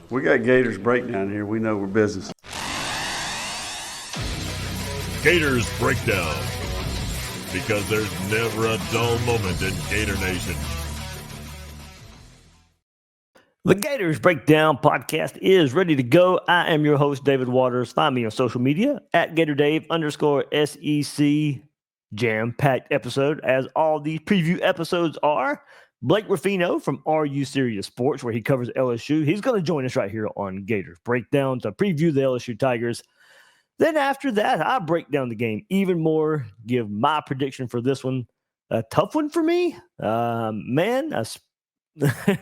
We got Gators Breakdown here. We know we're business. Gators Breakdown, because there's never a dull moment in Gator Nation. The Gators Breakdown podcast is ready to go. I am your host, David Waters. Find me on social media at GatorDave_SEC. Jam-packed episode, as all these preview episodes are. Blake Ruffino from RU Serious Sports, where he covers LSU. He's going to join us right here on Gators Breakdown to preview the LSU Tigers. Then after that, I break down the game even more, give my prediction for this one. A tough one for me.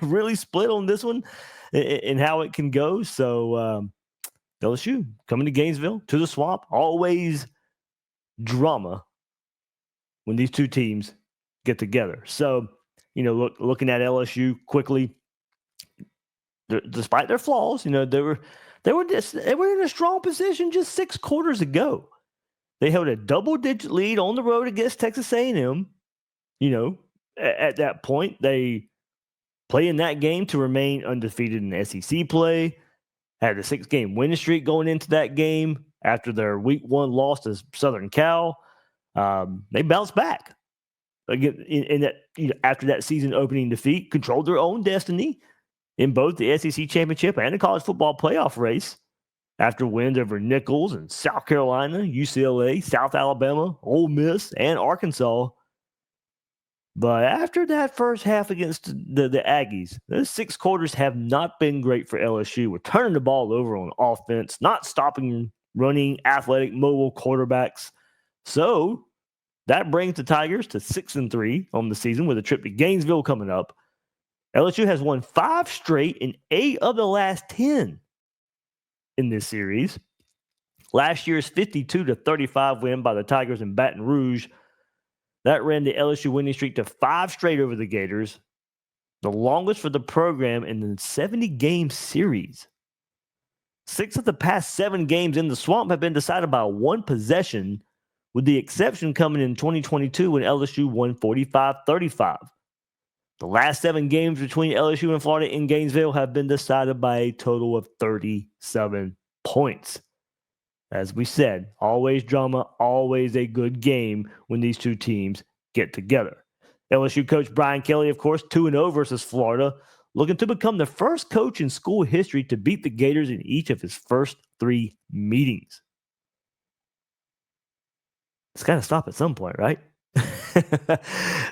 Really split on this one and how it can go. So LSU coming to Gainesville, to the Swamp. Always drama when these two teams get together. So, looking at LSU quickly, despite their flaws, they were in a strong position just 6 quarters ago. They held a double-digit lead on the road against Texas A&M. At that point, they play in that game to remain undefeated in SEC play. Had a 6-game winning streak going into that game after their Week 1 loss to Southern Cal. They bounced back again after that season opening defeat, controlled their own destiny in both the SEC championship and the college football playoff race after wins over Nicholls and South Carolina, UCLA, South Alabama, Ole Miss, and Arkansas. But after that first half against the Aggies, those 6 quarters have not been great for LSU. We're turning the ball over on offense, not stopping running, athletic, mobile quarterbacks. So that brings the Tigers to 6-3 on the season with a trip to Gainesville coming up. LSU has won 5 straight in 8 of the last 10 in this series. Last year's 52-35 win by the Tigers in Baton Rouge, that ran the LSU winning streak to 5 straight over the Gators, the longest for the program in the 70-game series. 6 of the past 7 games in the Swamp have been decided by 1 possession, with the exception coming in 2022 when LSU won 45-35. The last 7 games between LSU and Florida in Gainesville have been decided by a total of 37 points. As we said, always drama, always a good game when these two teams get together. LSU coach Brian Kelly, of course, 2-0 versus Florida, looking to become the first coach in school history to beat the Gators in each of his first 3 meetings. It's got to stop at some point, right?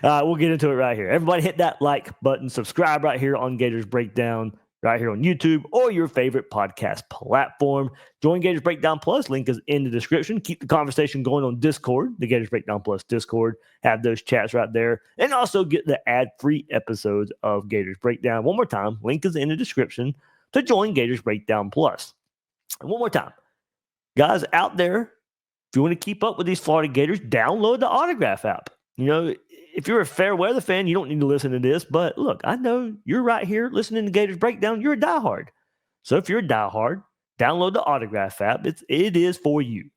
We'll get into it right here. Everybody hit that like button. Subscribe right here on Gators Breakdown, right here on YouTube or your favorite podcast platform. Join Gators Breakdown Plus. Link is in the description. Keep the conversation going on Discord, the Gators Breakdown Plus Discord. Have those chats right there. And also get the ad-free episodes of Gators Breakdown. One more time, link is in the description to join Gators Breakdown Plus. And one more time, guys out there, if you want to keep up with these Florida Gators, download the Autograph app. If you're a fair weather fan, you don't need to listen to this. But look, I know you're right here listening to Gators Breakdown. You're a diehard. So if you're a diehard, download the Autograph app. It is for you.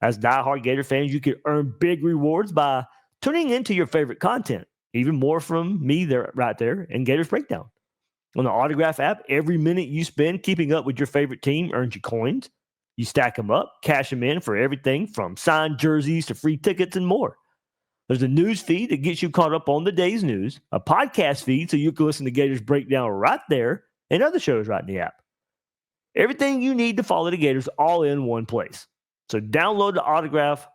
As diehard Gator fans, you can earn big rewards by tuning into your favorite content. Even more from me there, right there in Gators Breakdown. On the Autograph app, every minute you spend keeping up with your favorite team earns you coins. You stack them up, cash them in for everything from signed jerseys to free tickets and more. There's a news feed that gets you caught up on the day's news, a podcast feed so you can listen to Gators Breakdown right there, and other shows right in the app. Everything you need to follow the Gators all in one place. So download the Autograph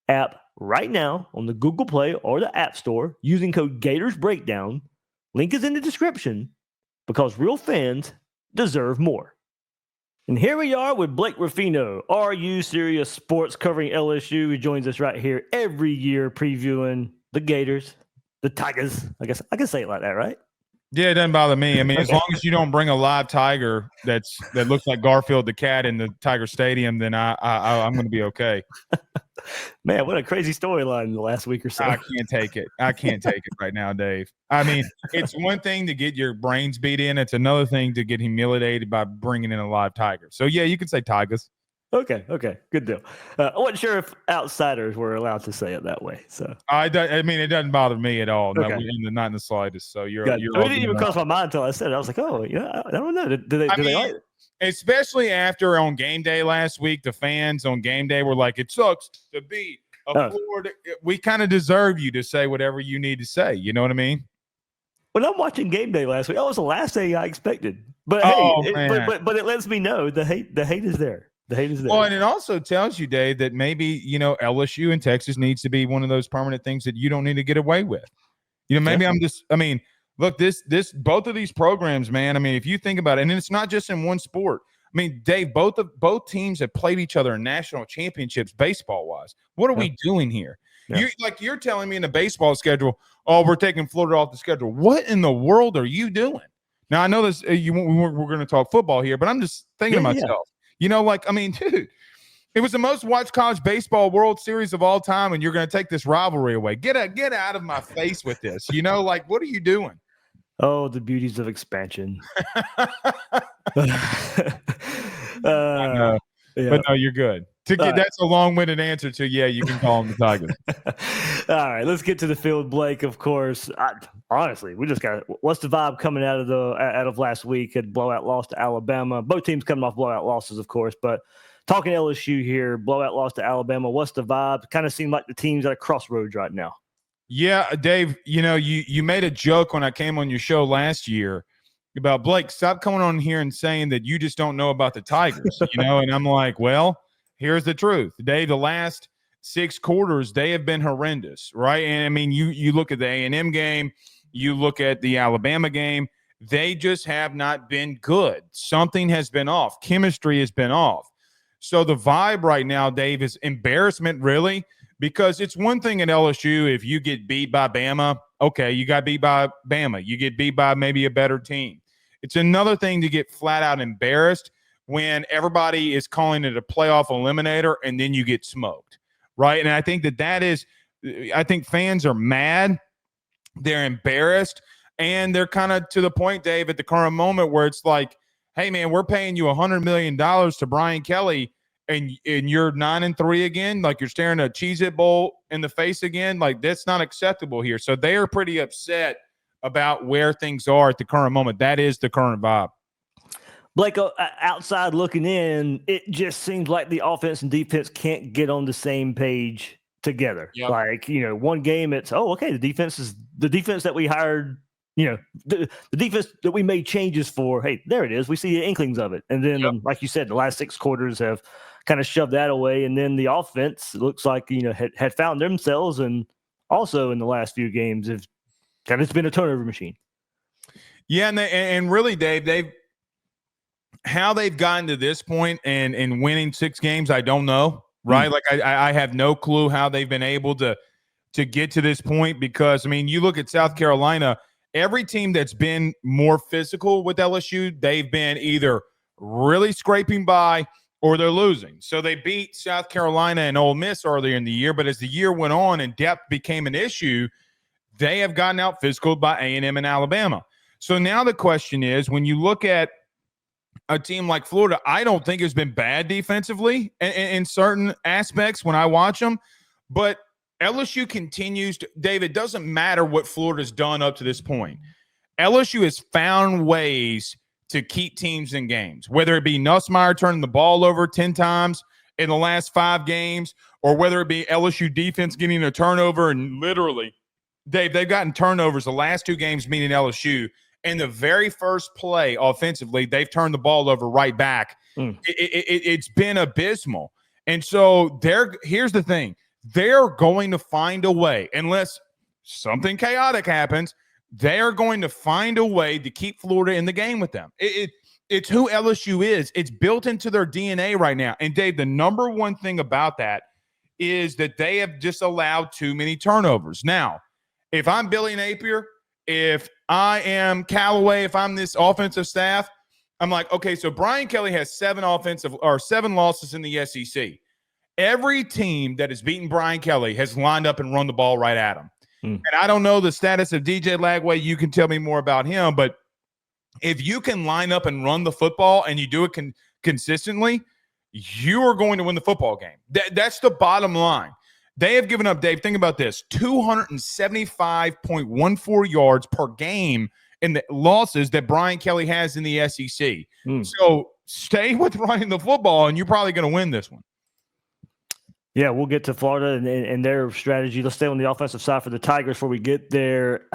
app right now on the Google Play or the App Store using code Gators Breakdown. Link is in the description because real fans deserve more. And here we are with Blake Ruffino, RU Serious Sports, covering LSU. He joins us right here every year previewing the Gators, the Tigers. I guess I can say it like that, right? Yeah, it doesn't bother me. I mean, as long as you don't bring a live tiger that looks like Garfield the cat in the Tiger Stadium, then I'm going to be okay. Man, what a crazy storyline in the last week or so. I can't take it. I can't take it right now, Dave. I mean, it's one thing to get your brains beat in. It's another thing to get humiliated by bringing in a live tiger. So, yeah, you can say Tigers. Okay, good deal. I wasn't sure if outsiders were allowed to say it that way. So I mean, it doesn't bother me at all. Okay. Not in the slightest. So you're it all didn't even cross my mind until I said it. I was like, oh, yeah, I don't know. Do they like it? Especially after on game day last week, the fans on game day were like, it sucks to be a Florida. We kind of deserve you to say whatever you need to say. You know what I mean? When I'm watching game day last week, that was the last thing I expected. But but it lets me know the hate is there. The hate is there. Well, and it also tells you, Dave, that maybe, LSU and Texas needs to be one of those permanent things that you don't need to get away with. Maybe look, both of these programs, man, I mean, if you think about it, and it's not just in one sport. I mean, Dave, both teams have played each other in national championships baseball-wise. What are we doing here? Yeah. You're telling me in the baseball schedule, oh, we're taking Florida off the schedule. What in the world are you doing? Now, I know this. We're going to talk football here, but I'm just thinking to myself, dude, it was the most watched college baseball World Series of all time, and you're going to take this rivalry away. Get out of my face with this. What are you doing? Oh, the beauties of expansion. Yeah. But no, you're good. That's a long-winded answer to, you can call them the Tigers. All right, let's get to the field, Blake. Of course, honestly, we just got what's the vibe coming out of last week? Had blowout loss to Alabama. Both teams coming off blowout losses, of course. But talking LSU here, blowout loss to Alabama. What's the vibe? Kind of seem like the team's at a crossroads right now. Yeah, Dave. You made a joke when I came on your show last year about Blake. Stop coming on here and saying that you just don't know about the Tigers. And I'm like, well. Here's the truth. Dave, the last 6 quarters, they have been horrendous, right? And, I mean, you look at the A&M game, you look at the Alabama game, they just have not been good. Something has been off. Chemistry has been off. So the vibe right now, Dave, is embarrassment, really, because it's one thing at LSU if you get beat by Bama. Okay, you got beat by Bama. You get beat by maybe a better team. It's another thing to get flat out embarrassed when everybody is calling it a playoff eliminator and then you get smoked, right? And I think I think fans are mad. They're embarrassed. And they're kind of to the point, Dave, at the current moment where it's like, hey, man, we're paying you $100 million to Brian Kelly and you're 9-3 again. Like you're staring a Cheez-It Bowl in the face again. Like that's not acceptable here. So they are pretty upset about where things are at the current moment. That is the current vibe. Blake, outside looking in, it just seems like the offense and defense can't get on the same page together. Yep. Like, one game it's, the defense is the defense that we hired, the defense that we made changes for. Hey, there it is. We see the inklings of it. And then, like you said, the last 6 quarters have kind of shoved that away. And then the offense looks like, had found themselves. And also in the last few games have kind of been a turnover machine. Yeah. And really, Dave, how they've gotten to this point and winning 6 games, I don't know, right? Like I have no clue how they've been able to get to this point because, I mean, you look at South Carolina, every team that's been more physical with LSU, they've been either really scraping by or they're losing. So they beat South Carolina and Ole Miss earlier in the year, but as the year went on and depth became an issue, they have gotten out physical by A&M and Alabama. So now the question is, when you look at a team like Florida, I don't think has been bad defensively in certain aspects when I watch them, but LSU continues to, Dave, it doesn't matter what Florida's done up to this point. LSU has found ways to keep teams in games, whether it be Nussmeier turning the ball over 10 times in the last 5 games, or whether it be LSU defense getting a turnover. And literally, Dave, they've gotten turnovers the last 2 games meeting LSU. And the very first play offensively, they've turned the ball over right back. It's been abysmal. And so here's the thing. They're going to find a way, unless something chaotic happens, they're going to find a way to keep Florida in the game with them. It's who LSU is. It's built into their DNA right now. And, Dave, the number one thing about that is that they have just allowed too many turnovers. Now, if I'm Billy Napier, if I am Callaway, if I'm this offensive staff, I'm like, okay, so Brian Kelly has 7 losses in the SEC. Every team that has beaten Brian Kelly has lined up and run the ball right at him. And I don't know the status of DJ Lagway. You can tell me more about him, but if you can line up and run the football and you do it consistently, you are going to win the football game. That's the bottom line. They have given up, Dave, think about this, 275.14 yards per game in the losses that Brian Kelly has in the SEC. So stay with running the football, and you're probably going to win this one. Yeah, we'll get to Florida and their strategy. Let's stay on the offensive side for the Tigers before we get there.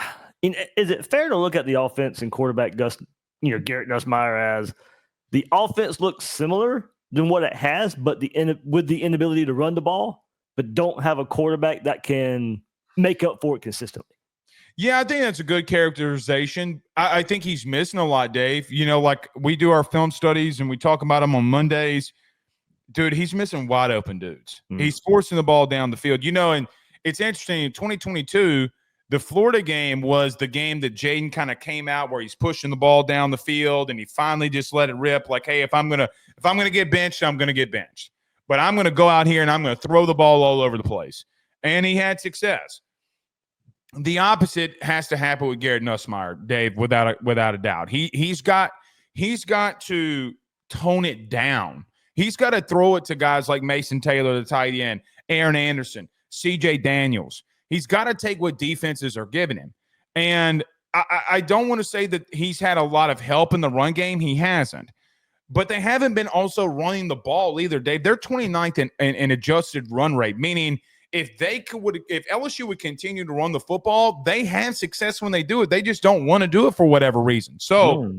Is it fair to look at the offense and quarterback Garrett Nussmeier as the offense looks similar than what it has, but with the inability to run the ball, but don't have a quarterback that can make up for it consistently? Yeah, I think that's a good characterization. I think he's missing a lot, Dave. You know, like we do our film studies and we talk about him on Mondays. Dude, he's missing wide open dudes. He's forcing the ball down the field. You know, and it's interesting, in 2022, the Florida game was the game that Jaden kind of came out where he's pushing the ball down the field and he finally just let it rip. Like, hey, if I'm gonna get benched, I'm gonna get benched. But I'm gonna go out here and I'm gonna throw the ball all over the place. And he had success. The opposite has to happen with Garrett Nussmeier, Dave, without a doubt. He's got to tone it down. He's got to throw it to guys like Mason Taylor, the tight end, Aaron Anderson, CJ Daniels. He's got to take what defenses are giving him. And I don't want to say that he's had a lot of help in the run game. He hasn't. But they haven't been also running the ball either, Dave. They're 29th in adjusted run rate, meaning if LSU would continue to run the football, they have success when they do it. They just don't want to do it for whatever reason. So,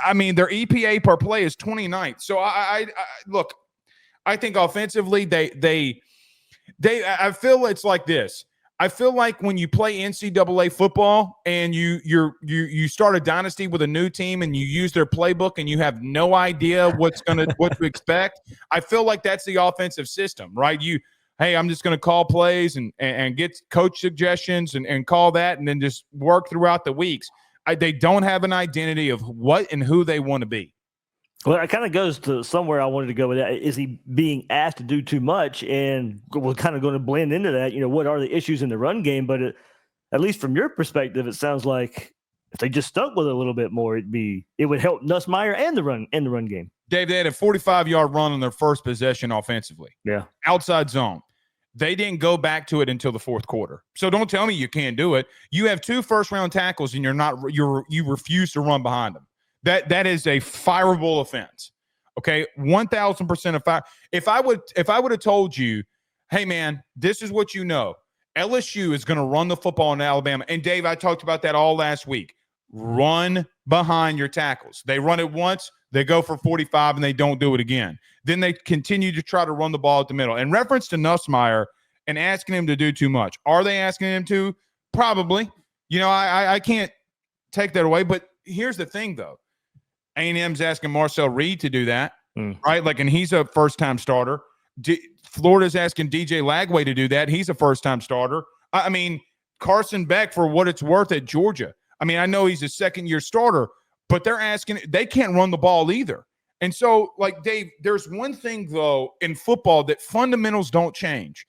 I mean, their EPA per play is 29th. So, I look, I think offensively, I feel it's like this. I feel like when you play NCAA football and you start a dynasty with a new team and you use their playbook and you have no idea what to expect. I feel like that's the offensive system, right? Hey, I'm just going to call plays and get coach suggestions and call that and then just work throughout the weeks. They don't have an identity of what and who they want to be. Well, it kind of goes to somewhere I wanted to go with that. Is he being asked to do too much? And we're kind of going to blend into that. You know, what are the issues in the run game? But at least from your perspective, it sounds like if they just stuck with it a little bit more, it would help Nussmeier and the run game. Dave, they had a 45-yard run on their first possession offensively. Yeah. Outside zone. They didn't go back to it until the fourth quarter. So don't tell me you can't do it. You have 2 first-round tackles and you refuse to run behind them. That is a fireable offense. Okay, 1,000% of fire. If I would have told you, hey man, this is what you know. LSU is going to run the football in Alabama. And Dave, I talked about that all last week. Run behind your tackles. They run it once, they go for 45, and they don't do it again. Then they continue to try to run the ball at the middle. In reference to Nussmeier and asking him to do too much, are they asking him to? Probably. You know, I can't take that away. But here's the thing, though. A&M's asking Marcel Reed to do that, right? Like, and he's a first-time starter. Florida's asking DJ Lagway to do that. He's a first-time starter. I mean, Carson Beck, for what it's worth at Georgia. I mean, I know he's a second-year starter, but they can't run the ball either. And so, like, Dave, there's one thing, though, in football that fundamentals don't change.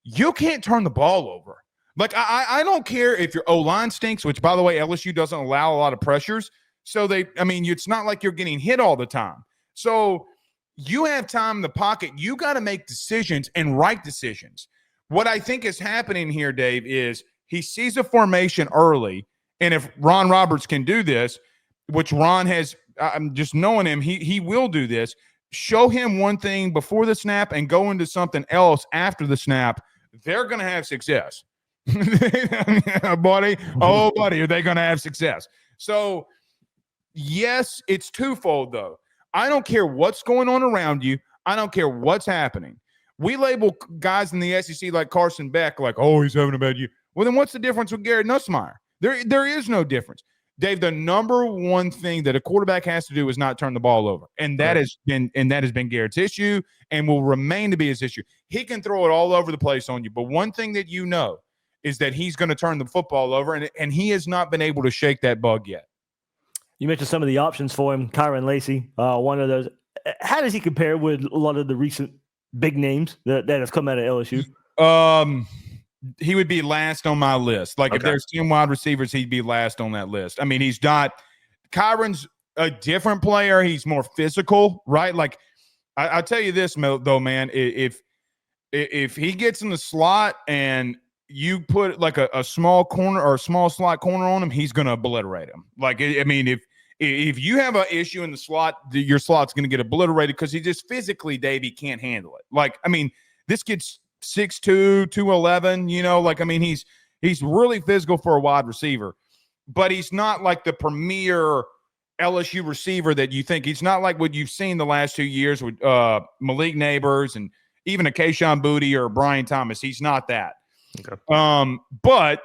You can't turn the ball over. Like, I don't care if your O-line stinks, which, by the way, LSU doesn't allow a lot of pressures. So it's not like you're getting hit all the time. So you have time in the pocket. You got to make decisions and right decisions. What I think is happening here, Dave, is he sees a formation early. And if Ron Roberts can do this, which Ron has, I'm just knowing him, he will do this. Show him one thing before the snap and go into something else after the snap. They're going to have success. buddy, are they going to have success? So, yes, it's twofold, though. I don't care what's going on around you. I don't care what's happening. We label guys in the SEC like Carson Beck, like, oh, he's having a bad year. Well, then what's the difference with Garrett Nussmeier? There is no difference. Dave, the number one thing that a quarterback has to do is not turn the ball over. And that has been Garrett's issue and will remain to be his issue. He can throw it all over the place on you. But one thing that you know is that he's going to turn the football over, and he has not been able to shake that bug yet. You mentioned some of the options for him, Kyron Lacy, one of those. How does he compare with a lot of the recent big names that have come out of LSU? He would be last on my list. Like, if there's 10 wide receivers, he'd be last on that list. I mean, Kyron's a different player. He's more physical, right? Like, I'll tell you this, though, man. If he gets in the slot and you put like a small corner or a small slot corner on him, he's going to obliterate him. Like, I mean, if you have an issue in the slot, your slot's going to get obliterated because he just physically, Dave, he can't handle it. Like, I mean, this kid's 6'2", 211, you know, like, I mean, he's really physical for a wide receiver, but he's not like the premier LSU receiver that you think. He's not like what you've seen the last 2 years with Malik Neighbors and even a Keyshawn Boutte or Brian Thomas. He's not that. Okay. But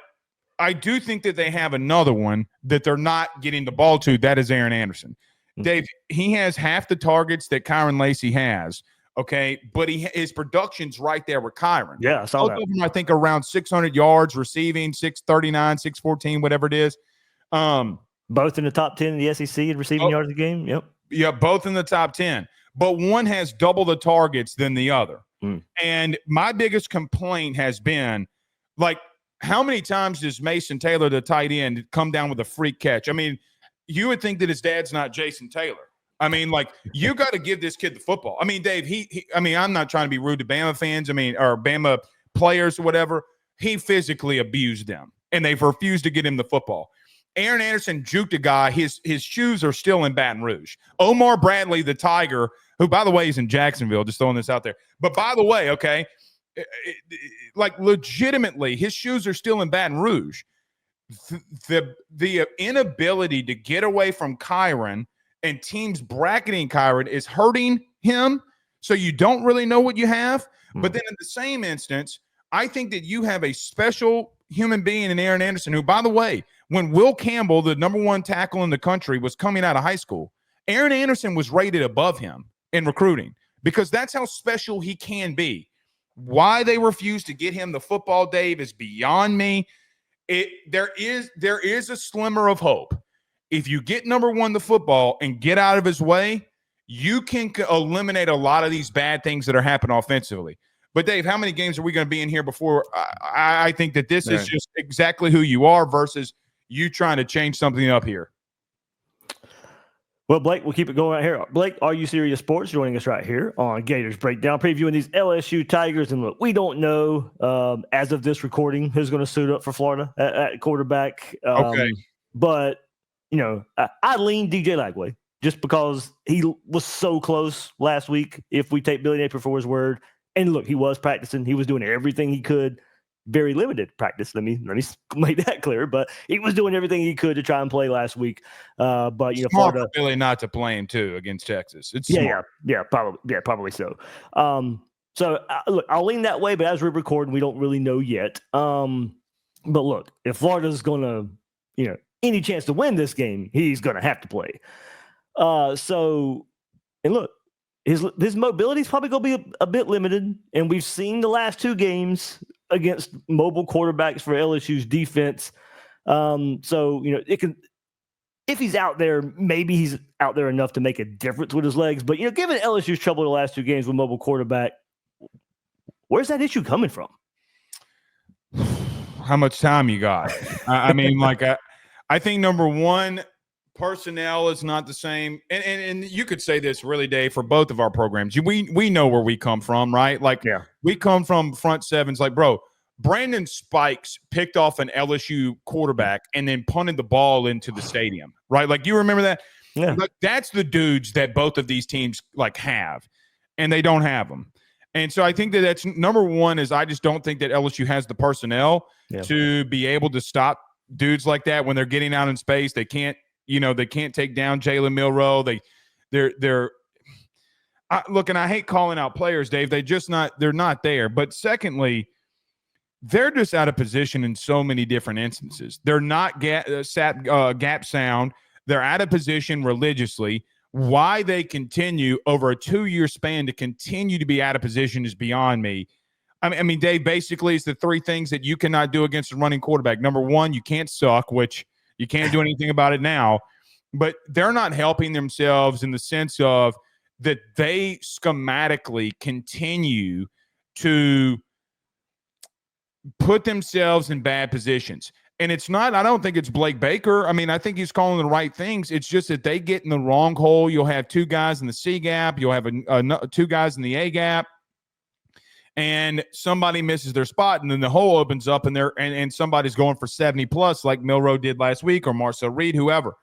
I do think that they have another one that they're not getting the ball to. That is Aaron Anderson. Mm-hmm. Dave, he has half the targets that Kyron Lacy has. Okay, but his production's right there with Kyron. Yeah, I saw that. Both of them, I think, around 600 yards receiving, 639, 614, whatever it is. Both in the top 10 in the SEC in receiving yards a game. Yep. Yeah, both in the top 10. But one has double the targets than the other. Mm. And my biggest complaint has been, like, how many times does Mason Taylor, the tight end, come down with a freak catch? I mean, you would think that his dad's not Jason Taylor. I mean, like, you got to give this kid the football. I mean, Dave, I mean, I'm not trying to be rude to Bama fans, or Bama players or whatever. He physically abused them, and they've refused to get him the football. Aaron Anderson juked a guy. His shoes are still in Baton Rouge. Omar Bradley, the Tiger, who, by the way, is in Jacksonville, just throwing this out there. But by the way, okay, like, legitimately, his shoes are still in Baton Rouge. The inability to get away from Kyron and teams bracketing Kyron is hurting him, so you don't really know what you have. But then in the same instance, I think that you have a special human being in Aaron Anderson, who, by the way, when Will Campbell, the number one tackle in the country, was coming out of high school, Aaron Anderson was rated above him in recruiting because that's how special he can be. Why they refuse to get him the football, Dave, is beyond me. There is a slimmer of hope. If you get number one the football and get out of his way, you can eliminate a lot of these bad things that are happening offensively. But, Dave, how many games are we going to be in here before I think that this is just exactly who you are versus you trying to change something up here? Well, Blake, we'll keep it going right here. Blake, Are You Serious Sports, joining us right here on Gators Breakdown, previewing these LSU Tigers. And look, we don't know, as of this recording, who's going to suit up for Florida at quarterback. Okay. But, you know, I lean DJ Lagway just because he was so close last week, if we take Billy Napier for his word. And look, he was practicing. He was doing everything he could. Very limited practice. Let me make that clear. But he was doing everything he could to try and play last week. But you know, smart Florida, for Billy not to play him too against Texas. It's probably so. Look, I'll lean that way. But as we're recording, we don't really know yet. But look, if Florida's going to, you know, any chance to win this game, he's going to have to play. And look. His mobility is probably going to be a bit limited, and we've seen the last two games against mobile quarterbacks for LSU's defense. So, you know, it can, if he's out there, maybe he's out there enough to make a difference with his legs. But, you know, given LSU's trouble the last two games with mobile quarterback, where's that issue coming from? How much time you got? I mean, like, I think number one, personnel is not the same, and you could say this really, Dave, for both of our programs. We know where we come from, right? Like, we come from front sevens. Like, bro, Brandon Spikes picked off an LSU quarterback and then punted the ball into the stadium, right? Like, you remember that? Yeah. Like, that's the dudes that both of these teams like have, and they don't have them. And so I think that's number one. Is I just don't think that LSU has the personnel to be able to stop dudes like that when they're getting out in space. They can't. You know, they can't take down Jalen Milroe. They're look, and I hate calling out players, Dave. They're not there. But secondly, they're just out of position in so many different instances. They're not gap sound. They're out of position religiously. Why they continue over a 2-year span to continue to be out of position is beyond me. I mean, Dave, basically it's the three things that you cannot do against a running quarterback. Number one, you can't suck, which you can't do anything about it now, but they're not helping themselves in the sense of that they schematically continue to put themselves in bad positions. And it's not, I don't think it's Blake Baker. I mean, I think he's calling the right things. It's just that they get in the wrong hole. You'll have two guys in the C gap. You'll have two guys in the A gap. And somebody misses their spot, and then the hole opens up, and somebody's going for 70 plus, like Milroe did last week, or Marcel Reed, whoever.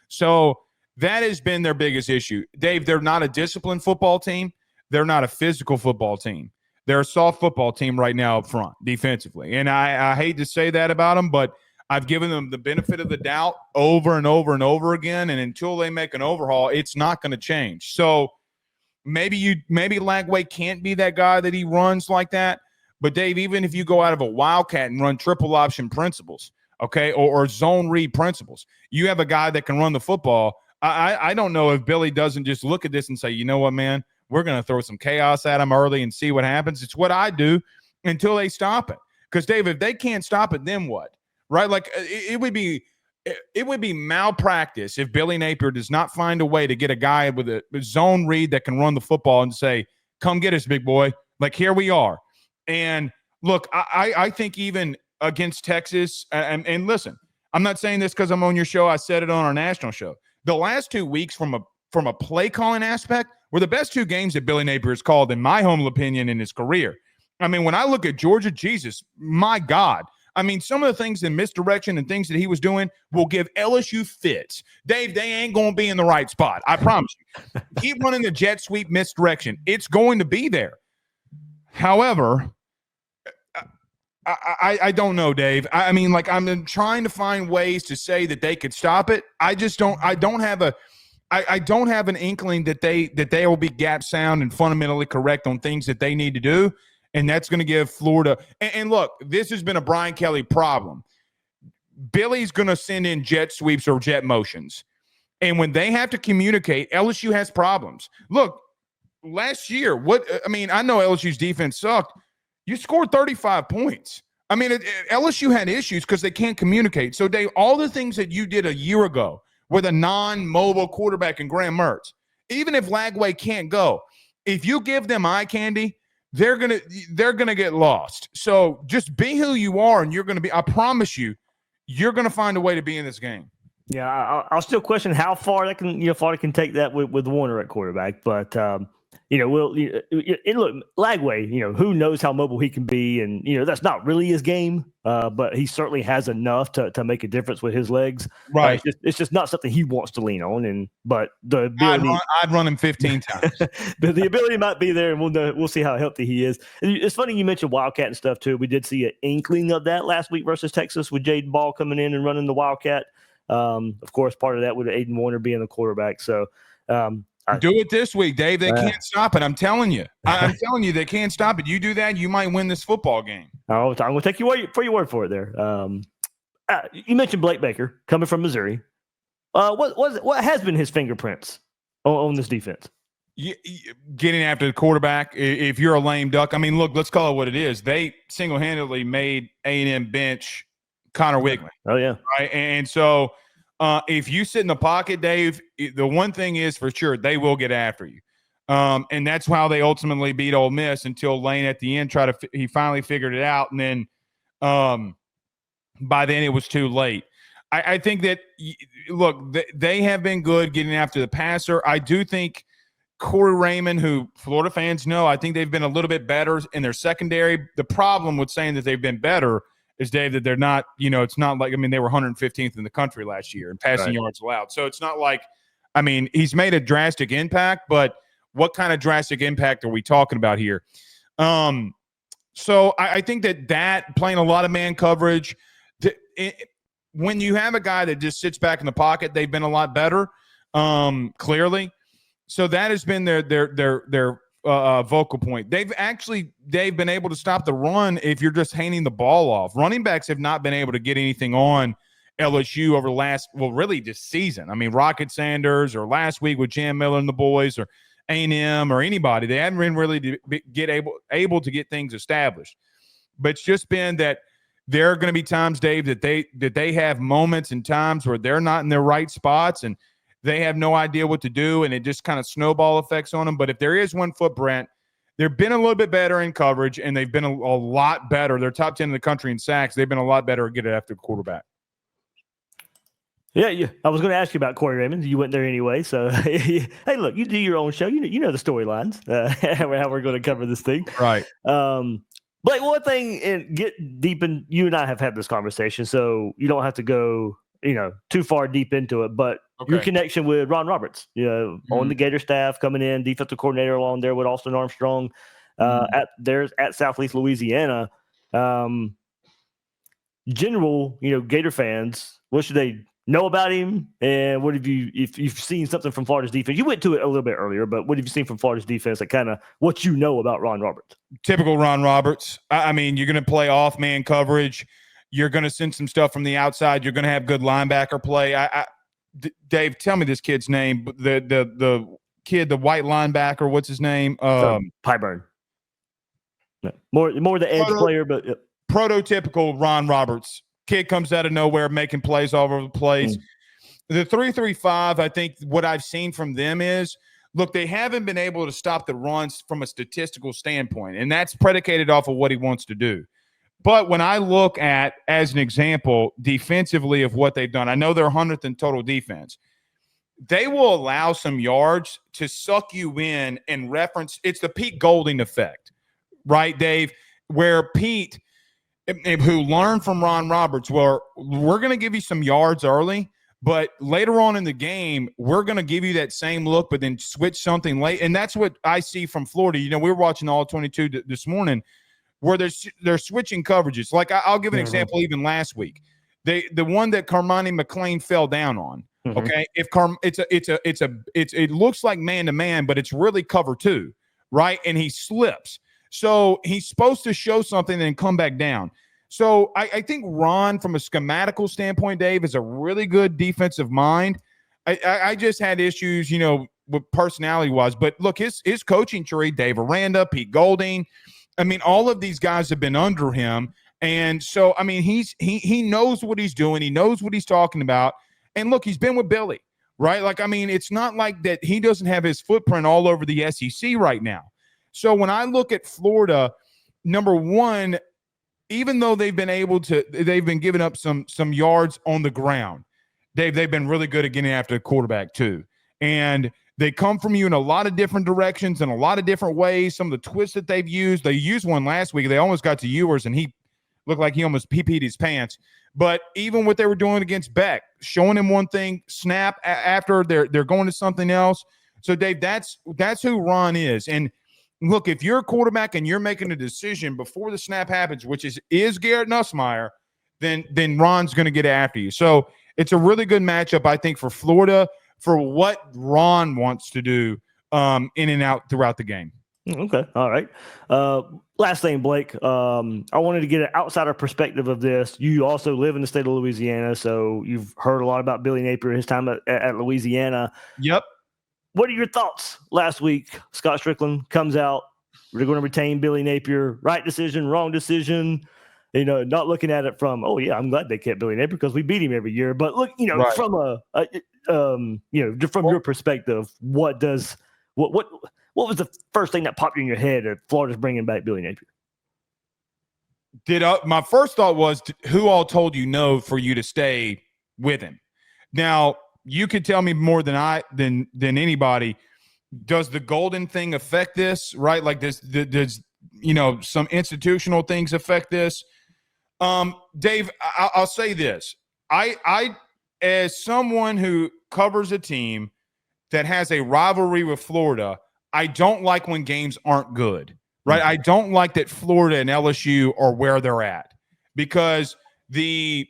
So that has been their biggest issue. Dave, they're not a disciplined football team. They're not a physical football team. They're a soft football team right now up front defensively. And I hate to say that about them, but I've given them the benefit of the doubt over and over and over again. And until they make an overhaul, it's not going to change. So maybe Lagway can't be that guy that he runs like that. But Dave, even if you go out of a wildcat and run triple option principles, okay, or zone read principles, you have a guy that can run the football. I don't know if Billy doesn't just look at this and say, you know what, man, we're going to throw some chaos at him early and see what happens. It's what I do until they stop it. Because, Dave, if they can't stop it, then what? Right? Like, it would be malpractice if Billy Napier does not find a way to get a guy with a zone read that can run the football and say, come get us, big boy. Like, here we are. And, look, I think even against Texas, and listen, I'm not saying this because I'm on your show. I said it on our national show. The last 2 weeks from a play calling aspect were the best two games that Billy Napier has called, in my humble opinion, in his career. I mean, when I look at Georgia, Jesus, my God. I mean, some of the things in misdirection and things that he was doing will give LSU fits. Dave, they ain't going to be in the right spot. I promise you. Keep running the jet sweep misdirection. It's going to be there. However, I don't know, Dave. I mean, like, I'm trying to find ways to say that they could stop it. I don't have an inkling that they will be gap sound and fundamentally correct on things that they need to do. And that's going to give Florida – and look, this has been a Brian Kelly problem. Billy's going to send in jet sweeps or jet motions. And when they have to communicate, LSU has problems. Look, last year, I know LSU's defense sucked. You scored 35 points. I mean, LSU had issues because they can't communicate. So, Dave, all the things that you did a year ago with a non-mobile quarterback in Graham Mertz, even if Lagway can't go, if you give them eye candy – they're gonna get lost. So just be who you are, and you're gonna be. I promise you, you're gonna find a way to be in this game. Yeah, I'll still question how far they can take that with Warner at quarterback, but look, Lagway, who knows how mobile he can be, and that's not really his game, but he certainly has enough to make a difference with his legs. Right, it's just not something he wants to lean on, but the ability, I'd run him 15 times. But the ability might be there, and we'll see how healthy he is. And it's funny you mentioned Wildcat and stuff too. We did see an inkling of that last week versus Texas with Jaden Ball coming in and running the Wildcat. Of course, part of that with Aiden Warner being the quarterback. So. Do it this week, Dave. They can't stop it. I'm telling you. I'm telling you, they can't stop it. You do that, you might win this football game. I'm going to take your word for it there. You mentioned Blake Baker coming from Missouri. What has been his fingerprints on this defense? Getting after the quarterback. If you're a lame duck, I mean, look, let's call it what it is. They single-handedly made A&M bench Connor Wiggman. Oh, yeah. Right, and so – if you sit in the pocket, Dave, the one thing is for sure they will get after you, and that's how they ultimately beat Ole Miss until Lane at the end he finally figured it out, and then by then it was too late. I think that look, they have been good getting after the passer. I do think Corey Raymond, who Florida fans know, I think they've been a little bit better in their secondary. The problem with saying that they've been better is, Dave, that they're not, it's not like, they were 115th in the country last year in passing yards allowed. So it's not like, he's made a drastic impact, but what kind of drastic impact are we talking about here? So I think that playing a lot of man coverage, when you have a guy that just sits back in the pocket, they've been a lot better, clearly. So that has been their vocal point. They've been able to stop the run if you're just handing the ball off. Running backs have not been able to get anything on LSU over the last, really this season. Rocket Sanders or last week with Jam Miller and the boys or A&M or anybody. They haven't been really able to get things established. But it's just been that there are going to be times, Dave, that they have moments and times where they're not in their right spots and they have no idea what to do, and it just kind of snowball effects on them. But if there is one footprint, they've been a little bit better in coverage, and they've been a lot better. They're top 10 in the country in sacks. They've been a lot better at getting after the quarterback. Yeah. I was going to ask you about Corey Raymond. You went there anyway. So, hey, look, you do your own show. You know the storylines, how we're going to cover this thing. Right. Blake, one thing, and get deep in, you and I have had this conversation, so you don't have to go, too far deep into it, but your connection with Ron Roberts, on the Gator staff, coming in, defensive coordinator along there with Austin Armstrong, at Southeast Louisiana. General, Gator fans, what should they know about him? And what have you, if you've seen something from Florida's defense? You went to it a little bit earlier, but what have you seen from Florida's defense that kind of what you know about Ron Roberts? Typical Ron Roberts. I mean, you're going to play off man coverage. You're going to send some stuff from the outside. You're going to have good linebacker play. Dave, tell me this kid's name. The kid, the white linebacker, what's his name? Pyburn. No, more the edge player, but prototypical Ron Roberts. Kid comes out of nowhere, making plays all over the place. The 3-3-5, I think what I've seen from them is, look, they haven't been able to stop the runs from a statistical standpoint, and that's predicated off of what he wants to do. But when I look at, as an example, defensively of what they've done, I know they're 100th in total defense. They will allow some yards to suck you in and reference. It's the Pete Golding effect, right, Dave? Where Pete, who learned from Ron Roberts, well, we're going to give you some yards early, but later on in the game, we're going to give you that same look, but then switch something late. And that's what I see from Florida. We were watching all 22 this morning, where they're switching coverages. Like I'll give an example. Even last week, the one that Carmani McLean fell down on. Okay, if it looks like man to man, but it's really cover two, right? And he slips, so he's supposed to show something and then come back down. So I think Ron, from a schematical standpoint, Dave, is a really good defensive mind. I just had issues, with personality wise, but look, his coaching tree, Dave Aranda, Pete Golding. I mean, all of these guys have been under him. And so, I mean, he knows what he's doing. He knows what he's talking about. And look, he's been with Billy, right? Like, I mean, it's not like that he doesn't have his footprint all over the SEC right now. So when I look at Florida, number one, even though they've been giving up some yards on the ground, they've been really good at getting after the quarterback too. And they come from you in a lot of different directions and a lot of different ways. Some of the twists that they've used, they used one last week. They almost got to Ewers, and he looked like he almost pee-peed his pants. But even what they were doing against Beck, showing him one thing, snap after they're going to something else. So, Dave, that's who Ron is. And look, if you're a quarterback and you're making a decision before the snap happens, which is Garrett Nussmeier, then Ron's going to get after you. So it's a really good matchup, I think, for Florida, for what Ron wants to do in and out throughout the game. Okay. All right. Last thing, Blake, I wanted to get an outsider perspective of this. You also live in the state of Louisiana, so you've heard a lot about Billy Napier, his time at Louisiana. Yep. What are your thoughts? Last week, Scott Strickland comes out. We're going to retain Billy Napier. Right decision, wrong decision. Not looking at it from, oh yeah, I'm glad they kept Billy Napier because we beat him every year. But look, right. From from your perspective, what was the first thing that popped in your head if Florida's bringing back Billy Napier? My first thought was, who all told you no for you to stay with him? Now, you could tell me more than anybody. Does the Golden thing affect this, right? Like this, does some institutional things affect this? Dave, I'll say this. I as someone who covers a team that has a rivalry with Florida, I don't like when games aren't good, right? Mm-hmm. I don't like that Florida and LSU are where they're at, because the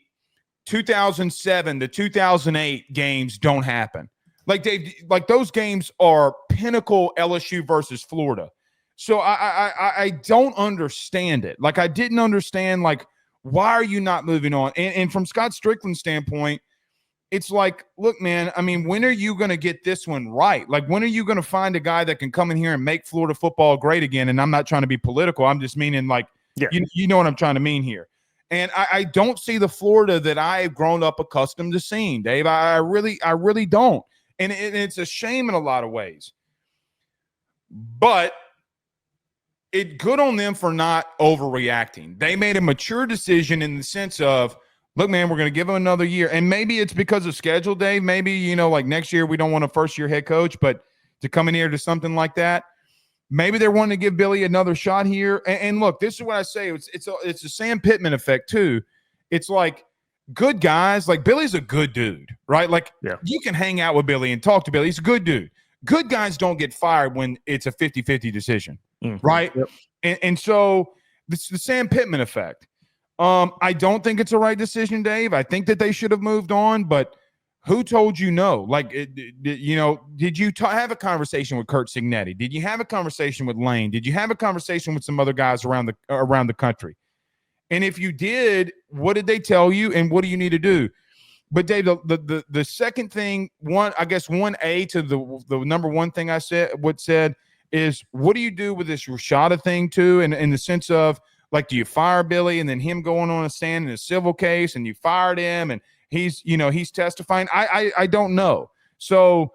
2007, the 2008 games don't happen. Like those games are pinnacle LSU versus Florida. So I don't understand it. Like, I didn't understand, like, why are you not moving on? And from Scott Strickland's standpoint, it's like, look, man, I mean, when are you going to get this one right? Like, when are you going to find a guy that can come in here and make Florida football great again? And I'm not trying to be political. I'm just meaning, like, you know what I'm trying to mean here. And I don't see the Florida that I've grown up accustomed to seeing, Dave. I really don't. And it's a shame in a lot of ways. But it's good on them for not overreacting. They made a mature decision in the sense of, look, man, we're going to give him another year. And maybe it's because of schedule, Dave. Maybe, like next year we don't want a first-year head coach, but to come in here to something like that, maybe they're wanting to give Billy another shot here. And look, this is what I say. It's the Sam Pittman effect, too. It's like good guys. Like Billy's a good dude, right? Like you can hang out with Billy and talk to Billy. He's a good dude. Good guys don't get fired when it's a 50-50 decision, right? Yep. And so it's the Sam Pittman effect. I don't think it's the right decision, Dave. I think that they should have moved on, but who told you no? Like, did you have a conversation with Kurt Signetti? Did you have a conversation with Lane? Did you have a conversation with some other guys around the country? And if you did, what did they tell you, and what do you need to do? But Dave, the second thing, 1A to the number one thing I said is, what do you do with this Rashada thing too? And in the sense of, like, do you fire Billy and then him going on a stand in a civil case and you fired him and he's testifying? I don't know. So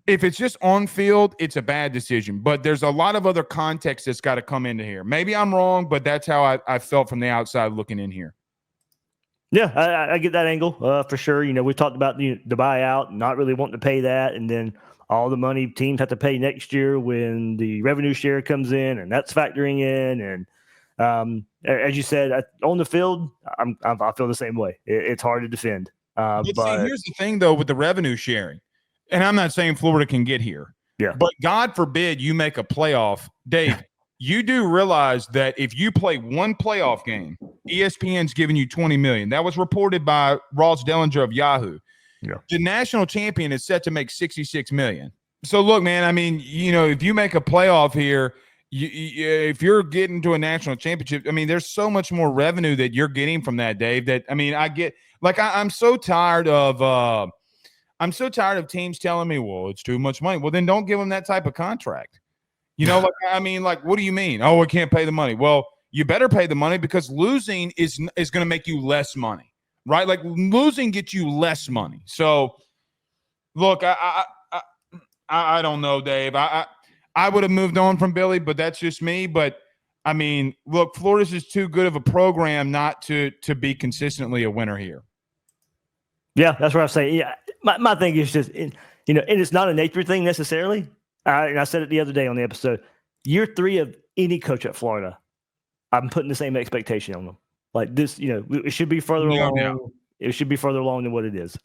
if it's just on field, it's a bad decision. But there's a lot of other context that's got to come into here. Maybe I'm wrong, but that's how I felt from the outside looking in here. Yeah, I get that angle for sure. We talked about the buyout, not really wanting to pay that, and then all the money teams have to pay next year when the revenue share comes in, and that's factoring in. And as you said, on the field, I feel the same way. It's hard to defend. But see, here's the thing, though, with the revenue sharing, and I'm not saying Florida can get here. Yeah. But God forbid you make a playoff, Dave. You do realize that if you play one playoff game, ESPN's giving you $20 million. That was reported by Ross Dellinger of Yahoo. Yeah. The national champion is set to make $66 million. So look, man, I mean, if you make a playoff here, if you're getting to a national championship, I mean, there's so much more revenue that you're getting from that, Dave, that, I mean, I get, like, I'm so tired of teams telling me, well, it's too much money. Well, then don't give them that type of contract. What do you mean? Oh, we can't pay the money. Well, you better pay the money, because losing is going to make you less money, right? Like, losing gets you less money. So, look, I don't know, Dave. I would have moved on from Billy, but that's just me. But, I mean, look, Florida's is too good of a program not to be consistently a winner here. Yeah, that's what I'm saying. Yeah, my thing is just, and it's not a nature thing necessarily. And I said it the other day on the episode. Year 3 of any coach at Florida, I'm putting the same expectation on them. Like this, it should be further along. No. It should be further along than what it is.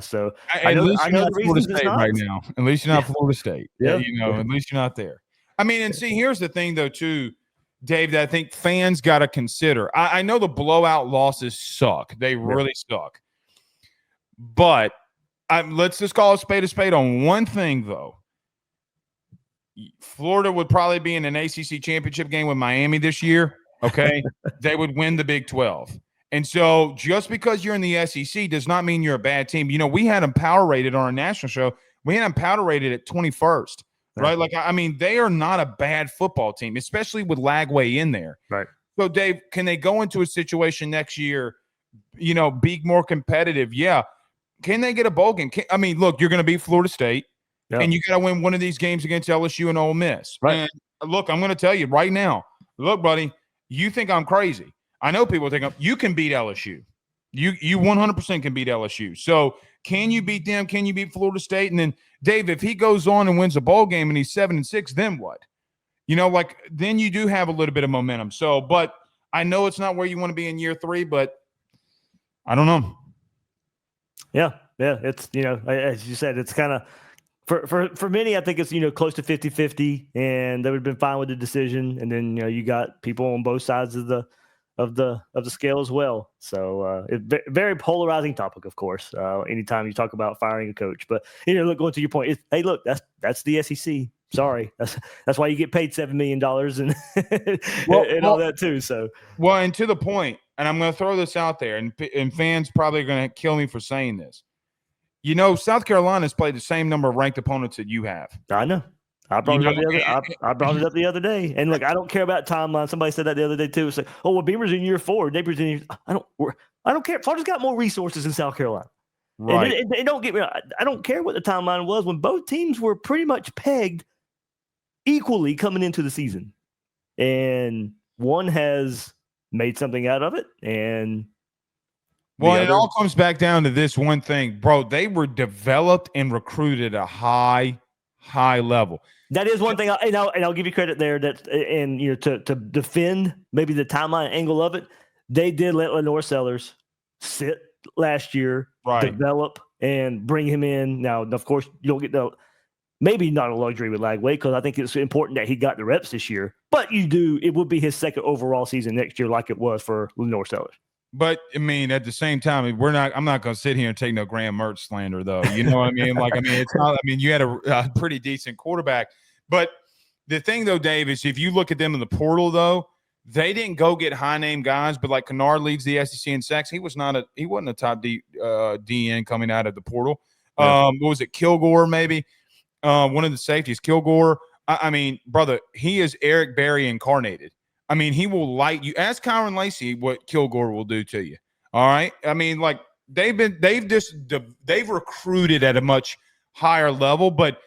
So at least you're not Florida State right now. At least you're not Florida State. Yeah. At least you're not there. I mean, and see, here's the thing though, too, Dave, that I think fans got to consider. I know the blowout losses suck. They really suck. But let's just call a spade on one thing, though. Florida would probably be in an ACC championship game with Miami this year, okay? They would win the Big 12. And so just because you're in the SEC does not mean you're a bad team. We had them power rated on our national show. We had them power rated at 21st, right? Like, I mean, they are not a bad football team, especially with Lagway in there. Right. So, Dave, can they go into a situation next year, be more competitive? Yeah. Can they get a bowl game? Look, you're going to beat Florida State. Yep. And you got to win one of these games against LSU and Ole Miss. Right. And look, I'm going to tell you right now. Look, buddy, you think I'm crazy. I know people think you can beat LSU. You 100% can beat LSU. So can you beat them? Can you beat Florida State? And then, Dave, if he goes on and wins a bowl game and he's 7-6, then what? Then you do have a little bit of momentum. So, but I know it's not where you want to be in year 3, but I don't know. Yeah. It's, as you said, it's kind of, For many, I think it's, close to 50-50, and they would have been fine with the decision. And then, you got people on both sides of the scale as well. So it's very polarizing topic, of course, anytime you talk about firing a coach. But, look, going to your point, hey, look, that's the SEC. Sorry. That's why you get paid $7 million and all that too. So, well, and to the point, and I'm going to throw this out there, and fans probably are going to kill me for saying this. South Carolina's played the same number of ranked opponents that you have. I know. I brought it up the other day. And look, I don't care about timeline. Somebody said that the other day too. It's like, oh, well, Beamer's in year 4. Napier's in year. I don't care. Florida's got more resources in South Carolina. Right. And don't get me. I don't care what the timeline was when both teams were pretty much pegged equally coming into the season, and one has made something out of it. And it all comes back down to this one thing, bro. They were developed and recruited at a high level. That is one thing, and I'll give you credit there. To defend maybe the timeline angle of it, they did let Lenore Sellers sit last year, develop, and bring him in. Now, of course, you don't get maybe not a luxury with Lagway, because I think it's important that he got the reps this year. But you do, it would be his second overall season next year, like it was for Lenore Sellers. But I mean, at the same time, I'm not going to sit here and take no Graham Mertz slander, though. You know what I mean? It's not. I mean, you had a pretty decent quarterback. But the thing, though, Dave, is if you look at them in the portal, though, they didn't go get high name guys. But like Kennard leads the SEC in sacks. He wasn't a top DN coming out of the portal. Yeah. What was it? Kilgore, maybe one of the safeties. Kilgore. I mean, brother, he is Eric Berry incarnated. I mean, he will light you. Ask Kyron Lacy what Kilgore will do to you. All right. I mean, like they've recruited at a much higher level, but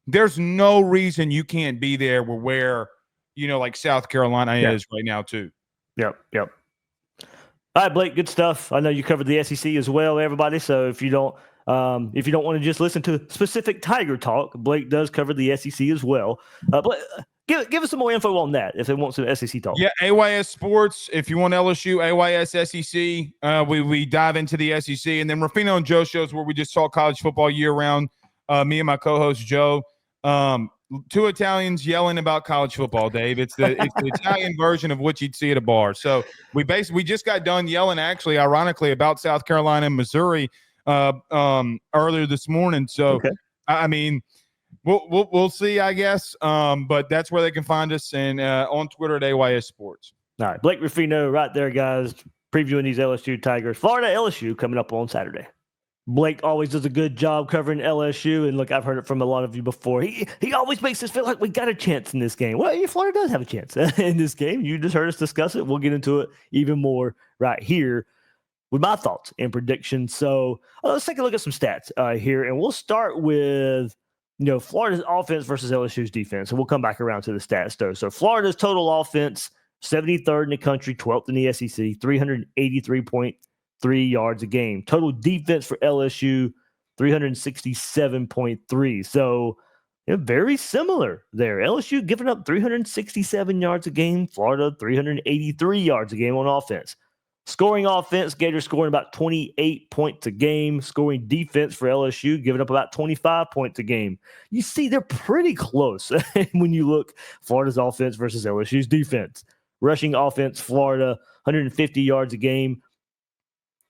there's no reason you can't be there where like South Carolina is right now too. Yep. All right, Blake, good stuff. I know you covered the SEC as well, everybody. So if you don't want to just listen to specific Tiger talk, Blake does cover the SEC as well. But give us some more info on that if they want some SEC talk. Yeah, AYS Sports. If you want LSU, AYS SEC. We dive into the SEC, and then Ruffino and Joe shows where we just talk college football year round. Me and my co-host Joe. Two Italians yelling about college football, Dave. It's the Italian version of what you'd see at a bar. So we just got done yelling, actually, ironically, about South Carolina and Missouri earlier this morning. So okay. I mean, we'll see, I guess. But that's where they can find us, and on Twitter at AYS Sports. All right, Blake Ruffino right there, guys, previewing these LSU Tigers. Florida LSU coming up on Saturday. Blake always does a good job covering LSU, and look, I've heard it from a lot of you before. He always makes us feel like we got a chance in this game. Well, Florida does have a chance in this game. You just heard us discuss it. We'll get into it even more right here with my thoughts and predictions. So let's take a look at some stats here, and we'll start with Florida's offense versus LSU's defense, and we'll come back around to the stats though. So Florida's total offense, 73rd in the country, 12th in the SEC, 383.3 yards a game. Total defense for LSU, 367.3. So very similar there. LSU giving up 367 yards a game, Florida 383 yards a game on offense. Scoring offense, Gators scoring about 28 points a game. Scoring defense for LSU, giving up about 25 points a game. You see, they're pretty close when you look Florida's offense versus LSU's defense. Rushing offense, Florida, 150 yards a game.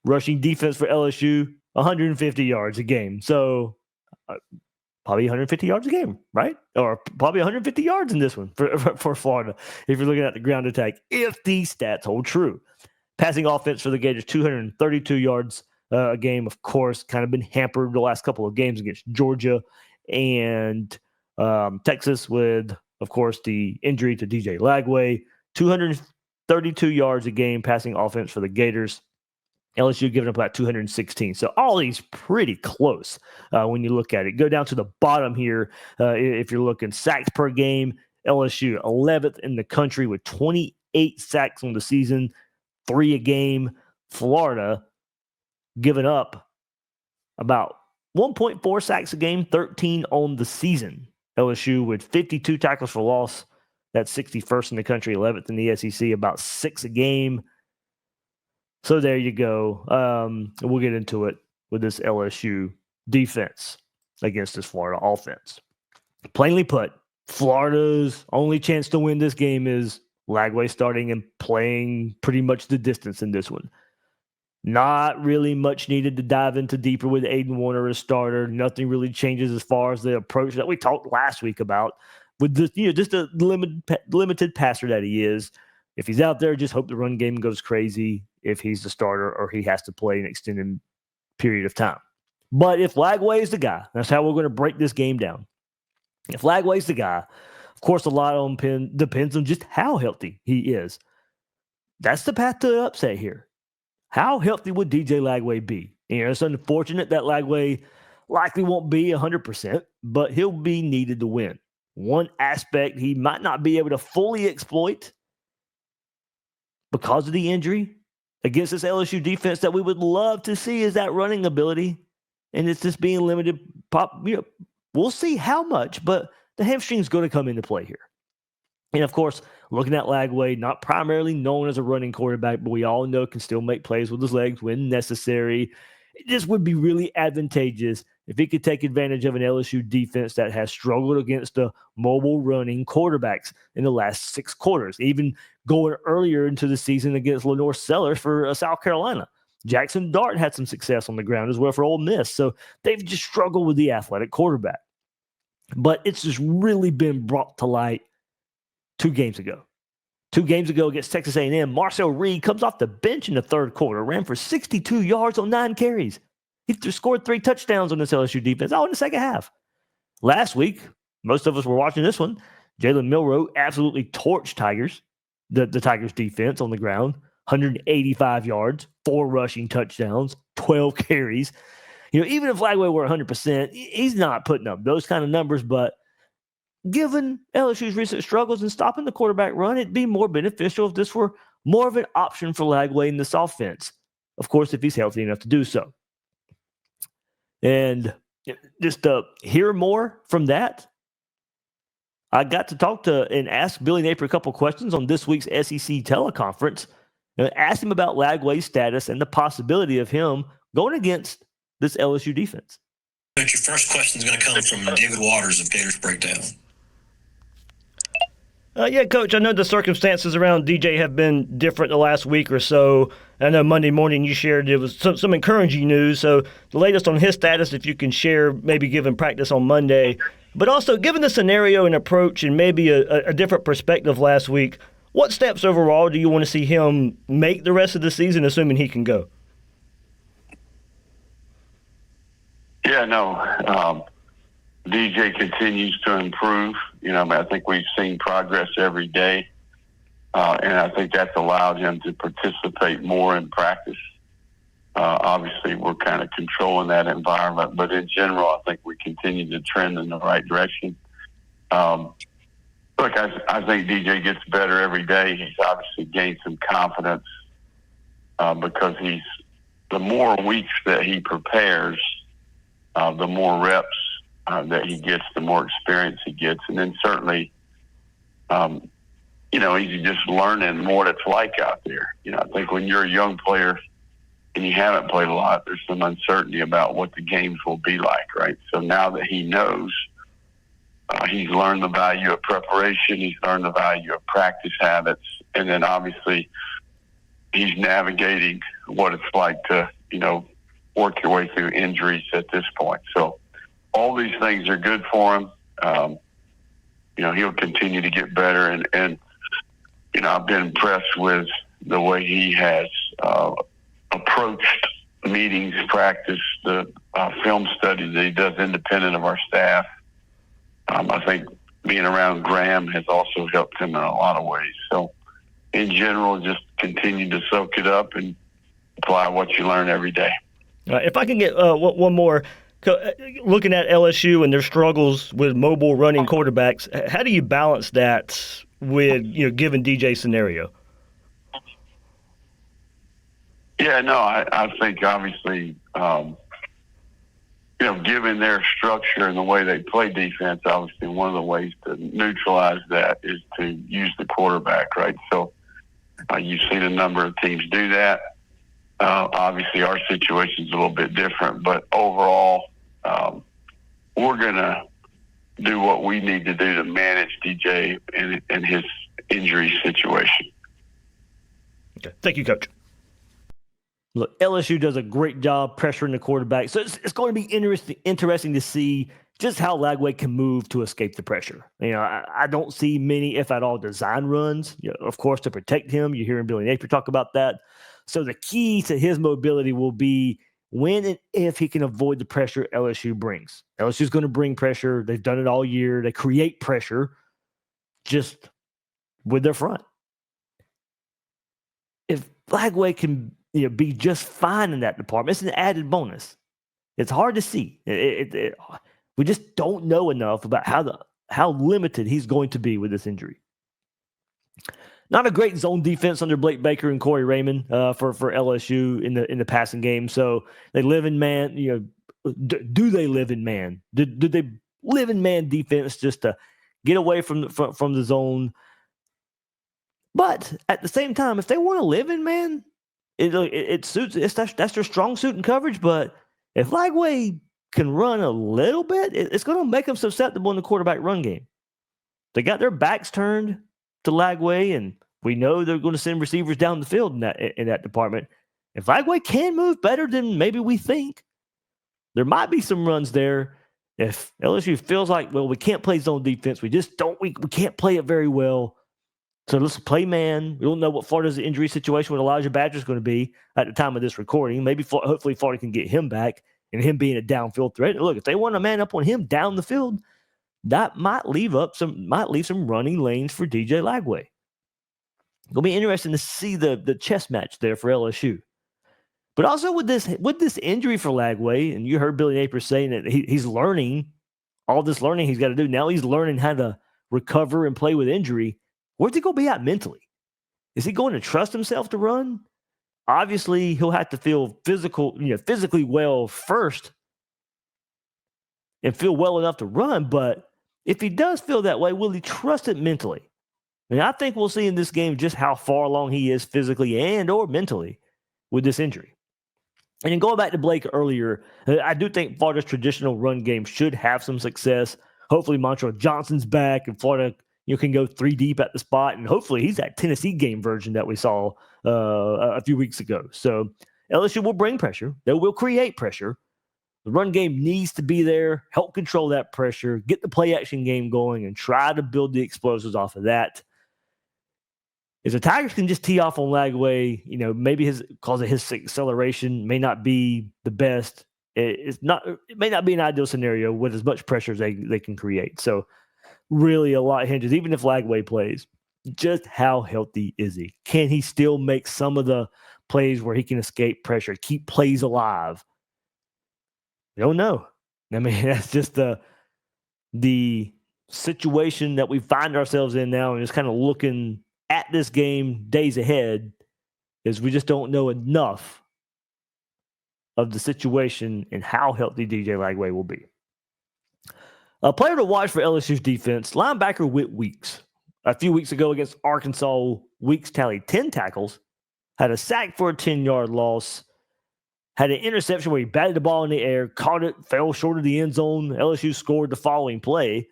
Rushing defense for LSU, 150 yards a game. So probably 150 yards a game, right? Or probably 150 yards in this one for Florida, if you're looking at the ground attack, if these stats hold true. Passing offense for the Gators, 232 yards a game, of course, kind of been hampered the last couple of games against Georgia and Texas with, of course, the injury to DJ Lagway. 232 yards a game passing offense for the Gators. LSU giving up about 216. So all these pretty close when you look at it. Go down to the bottom here. If you're looking sacks per game, LSU 11th in the country with 28 sacks on the season, 3 a game. Florida giving up about 1.4 sacks a game, 13 on the season. LSU with 52 tackles for loss. That's 61st in the country, 11th in the SEC, about 6 a game. So there you go. We'll get into it with this LSU defense against this Florida offense. Plainly put, Florida's only chance to win this game is Lagway starting and playing pretty much the distance in this one. Not really much needed to dive into deeper with Aiden Warner as starter. Nothing really changes as far as the approach that we talked last week about with this, just a limited passer that he is. If he's out there, just hope the run game goes crazy if he's the starter or he has to play an extended period of time. But if Lagway is the guy, that's how we're going to break this game down. If Lagway is the guy, of course, a lot on depends on just how healthy he is. That's the path to the upset here. How healthy would DJ Lagway be? It's unfortunate that Lagway likely won't be 100%, but he'll be needed to win. One aspect he might not be able to fully exploit, because of the injury against this LSU defense that we would love to see is that running ability. And it's just being limited. We'll see how much, but the hamstring is going to come into play here. And of course, looking at Lagway, not primarily known as a running quarterback, but we all know can still make plays with his legs when necessary. It just would be really advantageous if he could take advantage of an LSU defense that has struggled against the mobile running quarterbacks in the last 6 quarters, even going earlier into the season against Lenore Sellers for South Carolina. Jackson Dart had some success on the ground as well for Ole Miss. So they've just struggled with the athletic quarterback. But it's just really been brought to light 2 games ago. 2 games ago against Texas A&M, Marcel Reed comes off the bench in the third quarter, ran for 62 yards on 9 carries. He scored 3 touchdowns on this LSU defense, all in the second half. Last week, most of us were watching this one. Jalen Milroe absolutely torched the Tigers defense on the ground. 185 yards, 4 rushing touchdowns, 12 carries. Even if Lagway were 100%, he's not putting up those kind of numbers, but given LSU's recent struggles in stopping the quarterback run, it'd be more beneficial if this were more of an option for Lagway in this offense. Of course, if he's healthy enough to do so. And just to hear more from that, I got to talk to and ask Billy Napier a couple questions on this week's SEC teleconference. Asked him about Lagway's status and the possibility of him going against this LSU defense. But your first question is going to come from David Waters of Gators Breakdown. Yeah, Coach, I know the circumstances around DJ have been different the last week or so. I know Monday morning you shared it was some encouraging news. So the latest on his status, if you can share, maybe given practice on Monday. But also, given the scenario and approach and maybe a different perspective last week, what steps overall do you want to see him make the rest of the season, assuming he can go? Yeah, no. DJ continues to improve. I think we've seen progress every day. And I think that's allowed him to participate more in practice. Obviously, we're kind of controlling that environment. But in general, I think we continue to trend in the right direction. Look, I think DJ gets better every day. He's obviously gained some confidence because the more weeks that he prepares, the more reps that he gets, the more experience he gets. And then certainly, he's just learning what it's like out there. I think when you're a young player and you haven't played a lot, there's some uncertainty about what the games will be like, right? So now that he knows, he's learned the value of preparation. He's learned the value of practice habits. And then obviously he's navigating what it's like to, work your way through injuries at this point. So all these things are good for him. He'll continue to get better. And I've been impressed with the way he has approached meetings, practice, the film study that he does independent of our staff. I think being around Graham has also helped him in a lot of ways. So in general, just continue to soak it up and apply what you learn every day. If I can get one more, looking at LSU and their struggles with mobile running quarterbacks, how do you balance that with, given DJ's scenario? Yeah, no, I think obviously, given their structure and the way they play defense, obviously one of the ways to neutralize that is to use the quarterback, right? So you've seen a number of teams do that. Obviously, our situation's a little bit different, but overall, we're going to do what we need to do to manage DJ and his injury situation. Okay. Thank you, Coach. Look, LSU does a great job pressuring the quarterback, so it's going to be interesting to see just how Lagway can move to escape the pressure. I don't see many, if at all, design runs, of course, to protect him. You're hearing Billy Napier talk about that. So the key to his mobility will be when and if he can avoid the pressure LSU brings. LSU's going to bring pressure. They've done it all year. They create pressure just with their front. If Lagway can be just fine in that department, it's an added bonus. It's hard to see. We just don't know enough about how limited he's going to be with this injury. Not a great zone defense under Blake Baker and Corey Raymond for LSU in the passing game. So they live in man. Do they live in man? Do they live in man defense just to get away from the zone? But at the same time, if they want to live in man, it suits. That's their strong suit and coverage. But if Lagway can run a little bit, it's going to make them susceptible in the quarterback run game. They got their backs turned to Lagway, and we know they're going to send receivers down the field in that department. If Lagway can move better than maybe we think, there might be some runs there. If LSU feels like, well, we can't play zone defense, we can't play it very well. So let's play man. We don't know what Florida's injury situation with Elijah Badger is going to be at the time of this recording. Hopefully Florida can get him back and him being a downfield threat. And look, if they want to man up on him down the field, that might leave some running lanes for DJ Lagway. It'll be interesting to see the chess match there for LSU. But also with this injury for Lagway, and you heard Billy Napier saying that he's learning all this learning he's got to do. Now he's learning how to recover and play with injury. Where's he going to be at mentally? Is he going to trust himself to run? Obviously, he'll have to feel physically well first and feel well enough to run. But if he does feel that way, will he trust it mentally? And I think we'll see in this game just how far along he is physically and or mentally with this injury. And then going back to Blake earlier, I do think Florida's traditional run game should have some success. Hopefully Montreal Johnson's back and Florida can go 3 deep at the spot. And hopefully he's that Tennessee game version that we saw a few weeks ago. So LSU will bring pressure. They will create pressure. The run game needs to be there, help control that pressure, get the play action game going, and try to build the explosives off of that. If the Tigers can just tee off on Lagway, maybe his acceleration may not be the best. It may not be an ideal scenario with as much pressure as they can create. So really a lot hinges, even if Lagway plays. Just how healthy is he? Can he still make some of the plays where he can escape pressure, keep plays alive? We don't know. I mean, that's just the situation that we find ourselves in now, and just kind of looking at this game days ahead, is we just don't know enough of the situation and how healthy DJ Lagway will be. A player to watch for LSU's defense, linebacker Whit Weeks. A few weeks ago against Arkansas, Weeks tallied 10 tackles, had a sack for a 10-yard loss, had an interception where he batted the ball in the air, caught it, fell short of the end zone. LSU scored the following play.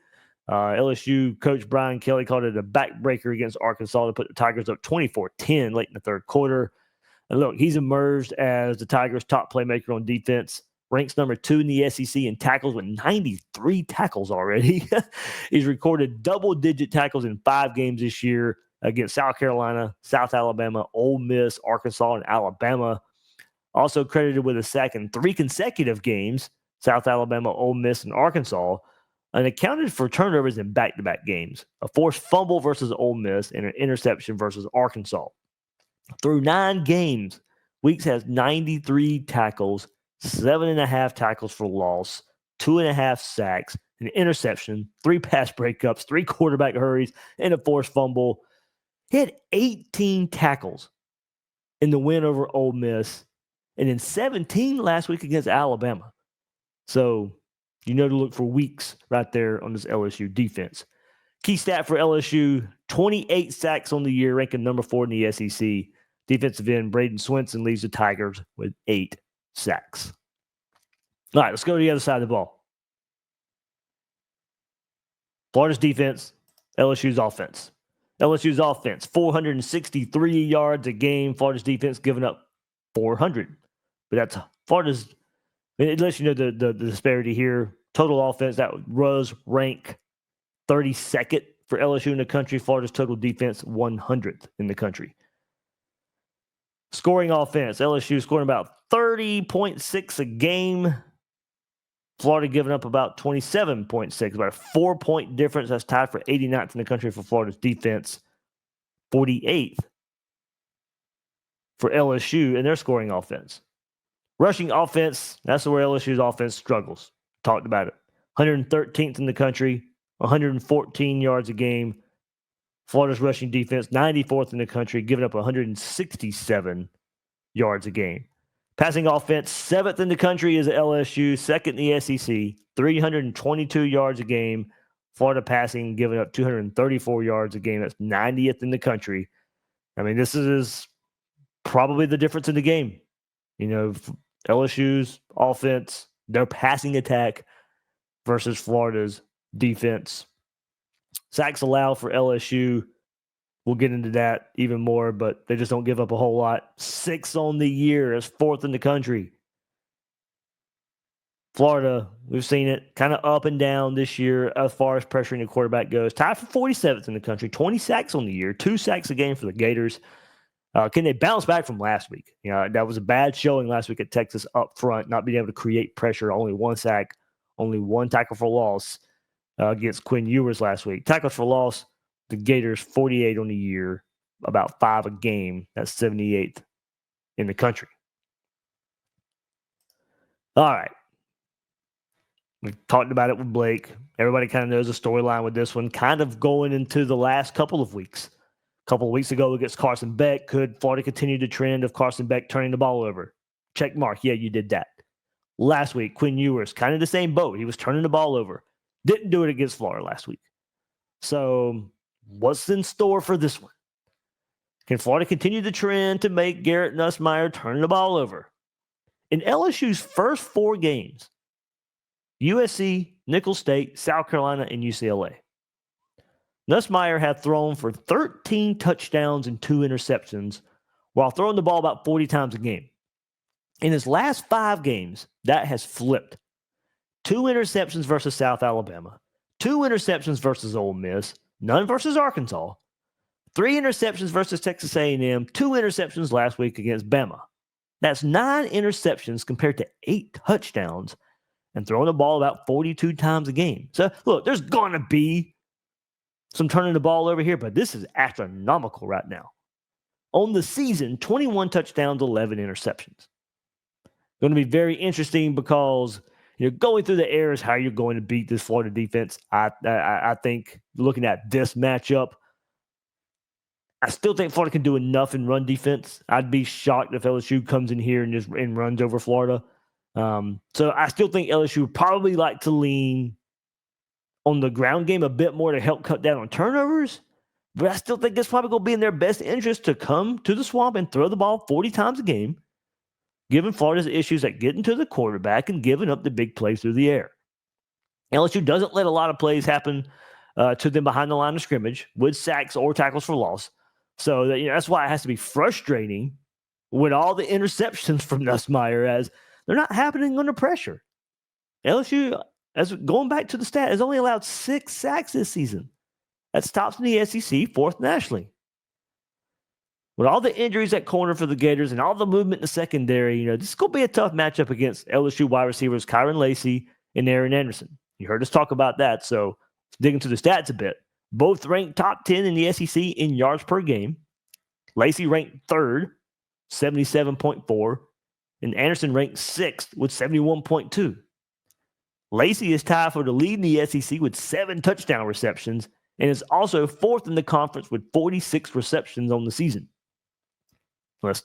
LSU coach Brian Kelly called it a backbreaker against Arkansas to put the Tigers up 24-10 late in the third quarter. And look, he's emerged as the Tigers' top playmaker on defense. Ranks number 2 in the SEC in tackles with 93 tackles already. He's recorded double-digit tackles in 5 games this year against South Carolina, South Alabama, Ole Miss, Arkansas, and Alabama. Also credited with a sack in 3 consecutive games, South Alabama, Ole Miss, and Arkansas, and accounted for turnovers in back-to-back games, a forced fumble versus Ole Miss and an interception versus Arkansas. Through 9 games, Weeks has 93 tackles, 7.5 tackles for loss, 2.5 sacks, an interception, 3 pass breakups, 3 quarterback hurries, and a forced fumble. He had 18 tackles in the win over Ole Miss, and then 17 last week against Alabama. So, to look for Weeks right there on this LSU defense. Key stat for LSU, 28 sacks on the year, ranking number 4 in the SEC. Defensive end Braden Swinson leads the Tigers with 8 sacks. All right, let's go to the other side of the ball. Florida's defense, LSU's offense. LSU's offense, 463 yards a game. Florida's defense giving up 400. But that's Florida's. It lets you know the disparity here. Total offense, that was rank 32nd for LSU in the country. Florida's total defense, 100th in the country. Scoring offense, LSU scoring about 30.6 a game. Florida giving up about 27.6, about a 4-point difference. That's tied for 89th in the country for Florida's defense, 48th for LSU in their scoring offense. Rushing offense, that's where LSU's offense struggles. Talked about it. 113th in the country, 114 yards a game. Florida's rushing defense, 94th in the country, giving up 167 yards a game. Passing offense, 7th in the country is LSU, 2nd in the SEC, 322 yards a game. Florida passing, giving up 234 yards a game. That's 90th in the country. I mean, this is probably the difference in the game. You know, LSU's offense, their passing attack versus Florida's defense. Sacks allowed for LSU. We'll get into that even more, but they just don't give up a whole lot. 6 on the year as 4th in the country. Florida, we've seen it kind of up and down this year as far as pressuring the quarterback goes. Tied for 47th in the country, 20 sacks on the year, 2 sacks a game for the Gators. Can they bounce back from last week? You know, that was a bad showing last week at Texas up front, not being able to create pressure. Only 1 sack, only 1 tackle for loss against Quinn Ewers last week. Tackles for loss, the Gators 48 on the year, about 5 a game. That's 78th in the country. All right. We've talked about it with Blake. Everybody kind of knows the storyline with this one, kind of going into the last couple of weeks. A couple of weeks ago against Carson Beck, could Florida continue the trend of Carson Beck turning the ball over? Check mark. Yeah, you did that. Last week, Quinn Ewers, kind of the same boat. He was turning the ball over. Didn't do it against Florida last week. So what's in store for this one? Can Florida continue the trend to make Garrett Nussmeier turn the ball over? In LSU's first 4 games, USC, Nicholls State, South Carolina, and UCLA, Nussmeier had thrown for 13 touchdowns and 2 interceptions while throwing the ball about 40 times a game. In his last 5 games, that has flipped. 2 interceptions versus South Alabama, 2 interceptions versus Ole Miss, none versus Arkansas, 3 interceptions versus Texas A&M, 2 interceptions last week against Bama. That's 9 interceptions compared to 8 touchdowns and throwing the ball about 42 times a game. So, look, there's going to be some turning the ball over here, but this is astronomical right now. On the season, 21 touchdowns, 11 interceptions. Going to be very interesting because you're going through the air is how you're going to beat this Florida defense. I think looking at this matchup, I still think Florida can do enough in run defense. I'd be shocked if LSU comes in here and just runs over Florida. So I still think LSU would probably like to lean on the ground game a bit more to help cut down on turnovers. But I still think it's probably going to be in their best interest to come to the Swamp and throw the ball 40 times a game, given Florida's issues at getting to the quarterback and giving up the big plays through the air. LSU doesn't let a lot of plays happen to them behind the line of scrimmage with sacks or tackles for loss. So that's why it has to be frustrating with all the interceptions from Nussmeier, as they're not happening under pressure. LSU, as going back to the stat, has only allowed 6 sacks this season. That's tops in the SEC, 4th nationally. With all the injuries at corner for the Gators and all the movement in the secondary, this is going to be a tough matchup against LSU wide receivers Kyron Lacy and Aaron Anderson. You heard us talk about that, so let's dig into the stats a bit. Both ranked top 10 in the SEC in yards per game. Lacy ranked 3rd, 77.4, and Anderson ranked 6th with 71.2. Lacy is tied for the lead in the SEC with 7 touchdown receptions and is also 4th in the conference with 46 receptions on the season. Let's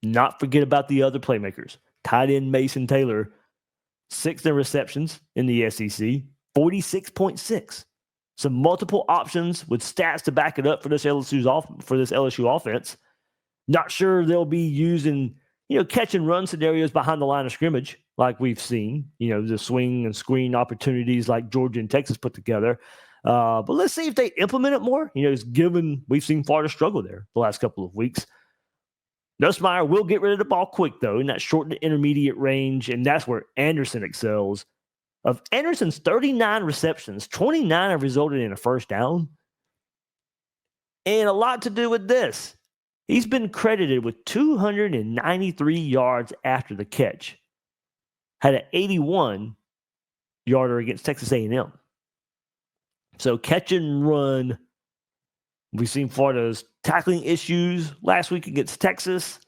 not forget about the other playmakers. Tight end Mason Taylor, 6th in receptions in the SEC, 46.6. Some multiple options with stats to back it up for this LSU offense. Not sure they'll be using, catch and run scenarios behind the line of scrimmage like we've seen, the swing and screen opportunities like Georgia and Texas put together. But let's see if they implement it more. Given we've seen Florida struggle there the last couple of weeks. Nussmeier will get rid of the ball quick, though, in that short to intermediate range, and that's where Anderson excels. Of Anderson's 39 receptions, 29 have resulted in a first down. And a lot to do with this. He's been credited with 293 yards after the catch. Had an 81-yarder against Texas A&M. So catch and run. We've seen Florida's tackling issues last week against Texas.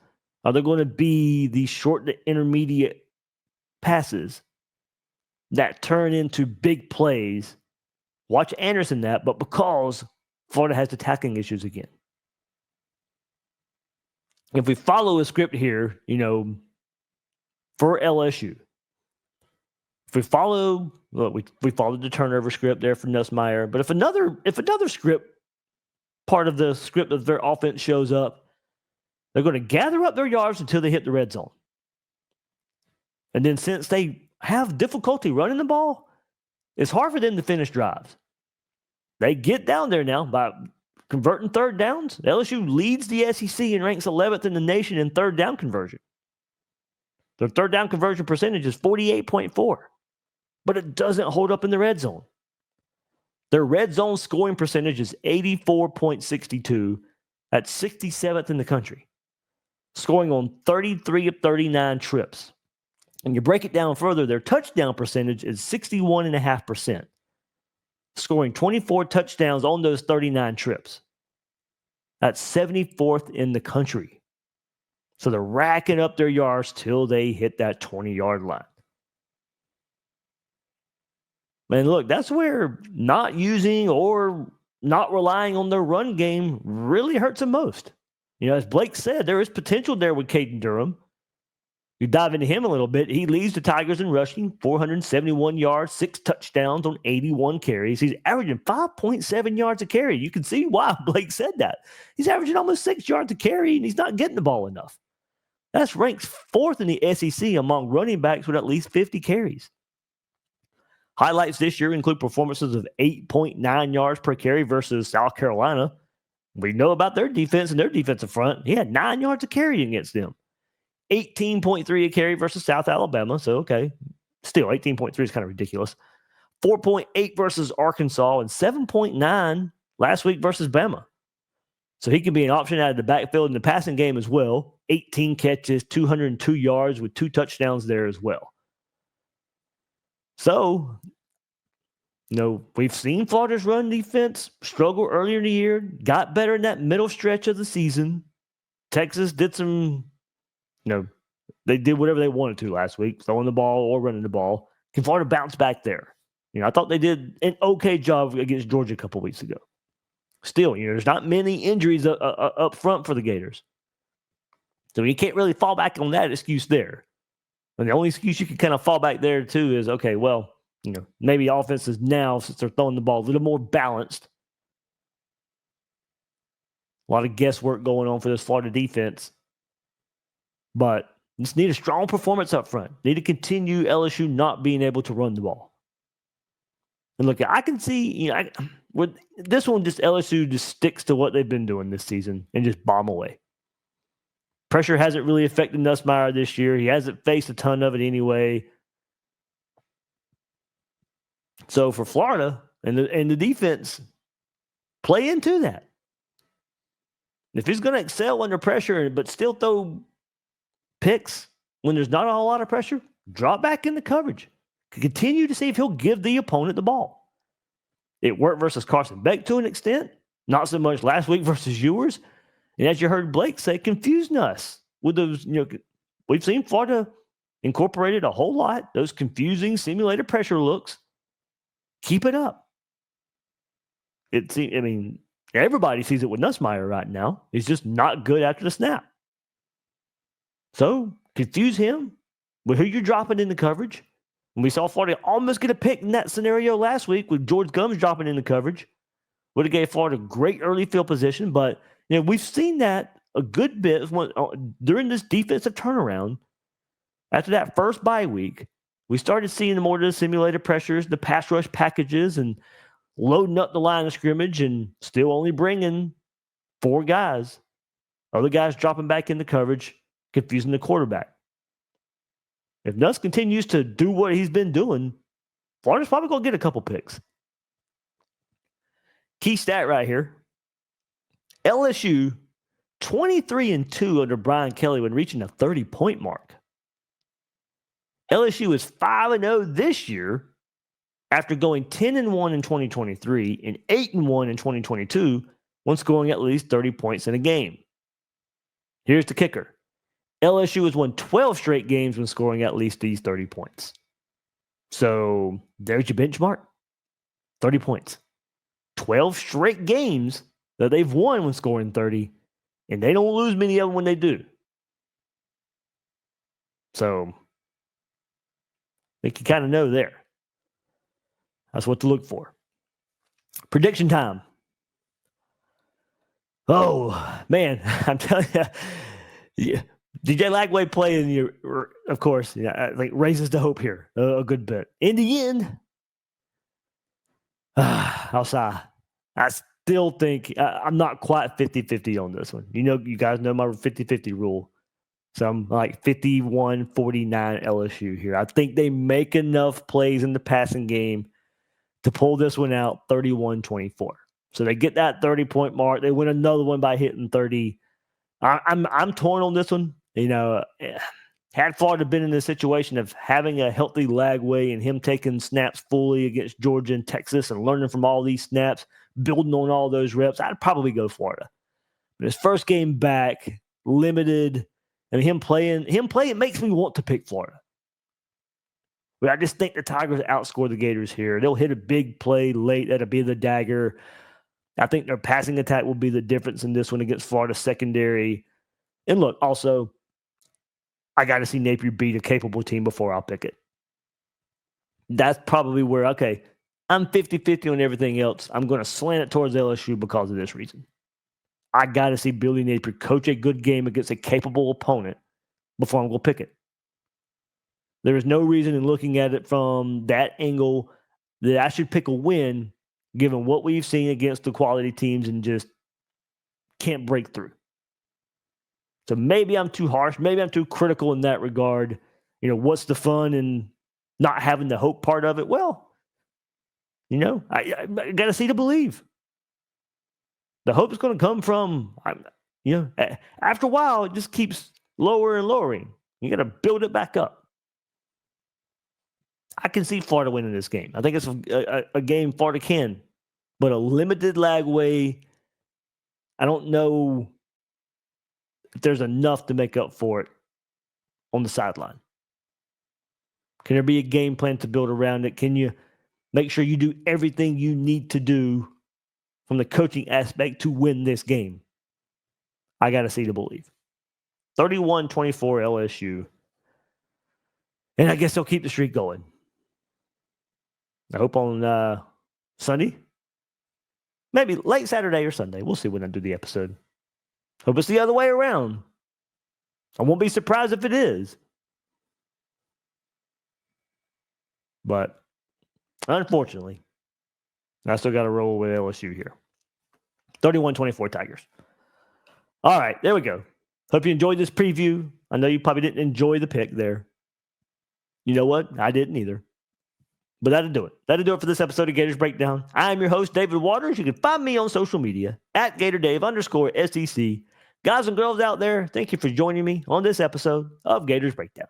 Are there going to be these short to intermediate passes that turn into big plays? Watch Anderson that, but because Florida has the tackling issues again. If we follow a script here, for LSU, if we follow, we followed the turnover script there for Nussmeier, but if another script, part of the script of their offense shows up, they're going to gather up their yards until they hit the red zone. And then since they have difficulty running the ball, it's hard for them to finish drives. They get down there now by converting third downs. LSU leads the SEC and ranks 11th in the nation in third down conversion. Their third down conversion percentage is 48.4, but it doesn't hold up in the red zone. Their red zone scoring percentage is 84.62 at 67th in the country, scoring on 33 of 39 trips. And you break it down further, their touchdown percentage is 61.5%, scoring 24 touchdowns on those 39 trips. That's 74th in the country. So they're racking up their yards till they hit that 20-yard line. Man, look, that's where not using or not relying on their run game really hurts them most. As Blake said, there is potential there with Caden Durham. You dive into him a little bit, he leads the Tigers in rushing, 471 yards, 6 touchdowns on 81 carries. He's averaging 5.7 yards a carry. You can see why Blake said that. He's averaging almost 6 yards a carry, and he's not getting the ball enough. That's ranked 4th in the SEC among running backs with at least 50 carries. Highlights this year include performances of 8.9 yards per carry versus South Carolina. We know about their defense and their defensive front. He had 9 yards a carry against them. 18.3 a carry versus South Alabama. So, okay. Still, 18.3 is kind of ridiculous. 4.8 versus Arkansas and 7.9 last week versus Bama. So he can be an option out of the backfield in the passing game as well. 18 catches, 202 yards with 2 touchdowns there as well. So, we've seen Florida's run defense struggle earlier in the year, got better in that middle stretch of the season. Texas did some, they did whatever they wanted to last week, throwing the ball or running the ball. Can Florida bounce back there? I thought they did an okay job against Georgia a couple weeks ago. Still, there's not many injuries up front for the Gators. So you can't really fall back on that excuse there. And the only excuse you can kind of fall back there too is, okay, well, maybe offenses now, since they're throwing the ball a little more balanced. A lot of guesswork going on for this Florida defense. But just need a strong performance up front. Need to continue LSU not being able to run the ball. And look, I can see, with this one, just LSU just sticks to what they've been doing this season and just bomb away. Pressure hasn't really affected Nussmeier this year. He hasn't faced a ton of it anyway. So for Florida and the defense, play into that. If he's going to excel under pressure but still throw picks when there's not a whole lot of pressure, drop back into coverage. Continue to see if he'll give the opponent the ball. It worked versus Carson Beck to an extent. Not so much last week versus Ewers. And as you heard Blake say, confused us with those, we've seen Florida incorporated a whole lot, those confusing simulated pressure looks. Keep it up. Everybody sees it with Nussmeier right now. He's just not good after the snap. So confuse him with who you're dropping in the coverage. And we saw Florida almost get a pick in that scenario last week with George Gums dropping in the coverage. Would have gave Florida great early field position, but we've seen that a good bit during this defensive turnaround. After that first bye week, we started seeing more of the simulated pressures, the pass rush packages, and loading up the line of scrimmage and still only bringing 4 guys. Other guys dropping back into coverage, confusing the quarterback. If Nuss continues to do what he's been doing, Florida's probably going to get a couple picks. Key stat right here. LSU 23-2 under Brian Kelly when reaching a 30-point mark. LSU is 5-0 this year after going 10-1 in 2023 and 8-1 in 2022 when scoring at least 30 points in a game. Here's the kicker. LSU has won 12 straight games when scoring at least these 30 points. So there's your benchmark. 30 points. 12 straight games that they've won when scoring 30, and they don't lose many of them when they do. So they can kind of know there. That's what to look for. Prediction time. Oh, man, I'm telling you, yeah, DJ Lagway playing you, of course, yeah, I think raises the hope here a good bit. In the end, I'll sigh. I still think I'm not quite 50-50 on this one. You guys know my 50-50 rule. So I'm like 51-49 LSU here. I think they make enough plays in the passing game to pull this one out 31-24. So they get that 30-point mark. They win another one by hitting 30. I'm torn on this one. Had Florida been in the situation of having a healthy Lagway and him taking snaps fully against Georgia and Texas and learning from all these snaps, building on all those reps, I'd probably go Florida. But his first game back, limited, and him playing makes me want to pick Florida. But I just think the Tigers outscore the Gators here. They'll hit a big play late. That'll be the dagger. I think their passing attack will be the difference in this one against Florida's secondary. And look, also, I got to see Napier beat a capable team before I'll pick it. That's probably where, okay, I'm 50-50 on everything else. I'm going to slant it towards LSU because of this reason. I got to see Billy Napier coach a good game against a capable opponent before I'm going to pick it. There is no reason in looking at it from that angle that I should pick a win given what we've seen against the quality teams and just can't break through. So maybe I'm too harsh. Maybe I'm too critical in that regard. What's the fun in not having the hope part of it? Well, I got to see to believe. The hope is going to come from, after a while, it just keeps lower and lowering. You got to build it back up. I can see Florida winning this game. I think it's a game Florida can. But a limited Lagway, I don't know if there's enough to make up for it on the sideline. Can there be a game plan to build around it? Can you make sure you do everything you need to do from the coaching aspect to win this game? I got to see to believe. 31-24 LSU. And I guess they'll keep the streak going. I hope on Sunday. Maybe late Saturday or Sunday. We'll see when I do the episode. Hope it's the other way around. I won't be surprised if it is. But unfortunately, I still got to roll with LSU here. 31-24 Tigers. All right, there we go. Hope you enjoyed this preview. I know you probably didn't enjoy the pick there. You know what? I didn't either. But that'll do it. That'll do it for this episode of Gators Breakdown. I'm your host, David Waters. You can find me on social media at GatorDave_SEC. Guys and girls out there, thank you for joining me on this episode of Gators Breakdown.